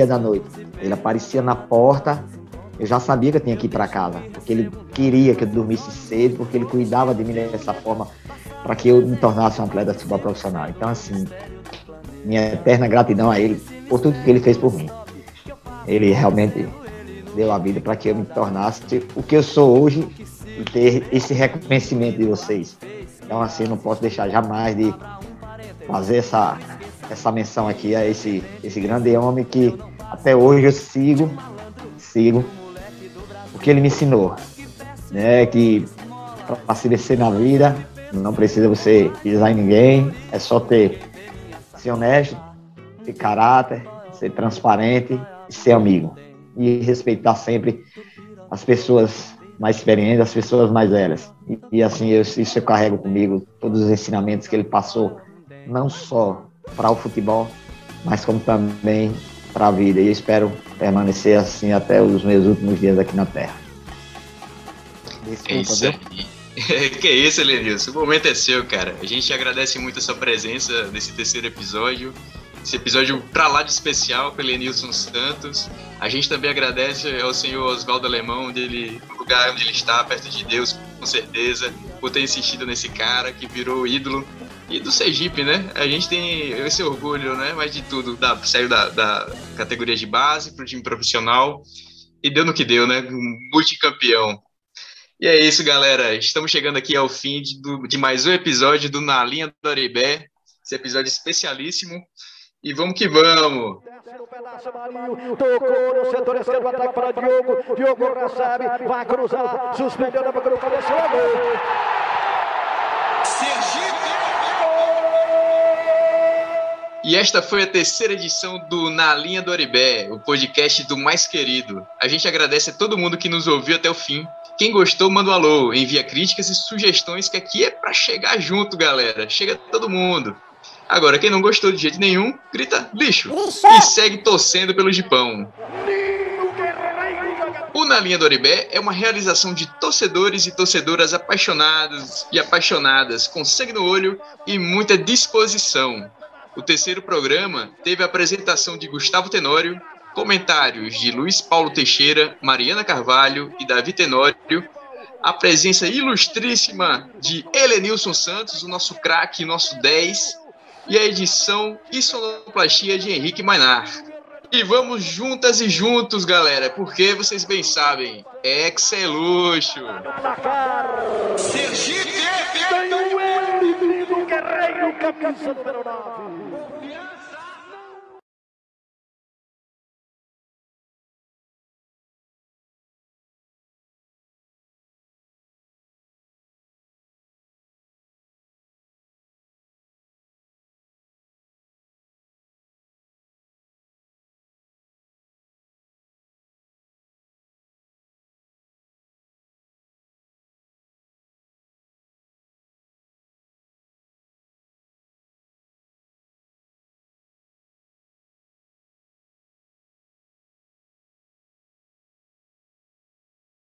da noite, ele aparecia na porta, eu já sabia que eu tinha que ir para casa, porque ele queria que eu dormisse cedo, porque ele cuidava de mim dessa forma, para que eu me tornasse um atleta de futebol profissional. Então, assim, minha eterna gratidão a ele, por tudo que ele fez por mim. Ele realmente deu a vida para que eu me tornasse o que eu sou hoje e ter esse reconhecimento de vocês. Então, assim, não posso deixar jamais de fazer essa menção aqui a esse grande homem que até hoje eu sigo o que ele me ensinou, né? Que para se vencer na vida não precisa você pisar em ninguém, é só ser honesto, ter caráter, ser transparente e ser amigo e respeitar sempre as pessoas mais experientes, as pessoas mais velhas. E assim, isso eu carrego comigo, todos os ensinamentos que ele passou, não só para o futebol, mas como também para a vida. E eu espero permanecer assim até os meus últimos dias aqui na Terra. Desculpa, é isso aí. Que isso, Elenilson. O momento é seu, cara. A gente agradece muito a sua presença nesse terceiro episódio. Esse episódio pra lá de especial com Elenilson Santos. A gente também agradece ao senhor Oswaldo Alemão, no lugar onde ele está, perto de Deus, com certeza, por ter insistido nesse cara que virou ídolo. E do Sergipe, né? A gente tem esse orgulho, né? Mas de tudo, saiu da categoria de base pro time profissional e deu no que deu, né? Multicampeão. E é isso, galera. Estamos chegando aqui ao fim de mais um episódio do Na Linha do Oribé. Esse episódio especialíssimo. E vamos que vamos! Tocou no setor esquerdo, ataque para Diogo. Diogo recebe, vai cruzar, suspendeu na boca do cabeça, gol! E esta foi a terceira edição do Na Linha do Oribé, o podcast do Mais Querido. A gente agradece a todo mundo que nos ouviu até o fim. Quem gostou, manda um alô, envia críticas e sugestões, que aqui é para chegar junto, galera. Chega todo mundo. Agora, quem não gostou de jeito nenhum, grita lixo. E segue torcendo pelo Gipão. O Na Linha do Oribé é uma realização de torcedores e torcedoras apaixonados e apaixonadas, com sangue no olho e muita disposição. O terceiro programa teve a apresentação de Gustavo Tenório, comentários de Luiz Paulo Teixeira, Mariana Carvalho e Davi Tenório, a presença ilustríssima de Helenilson Santos, o nosso craque, nosso 10, e a edição e sonoplastia de Henrique Mainar. E vamos juntas e juntos, galera, porque vocês bem sabem, Hexa é luxo. Sergipe é feito. Guerreiro, camisa número 9.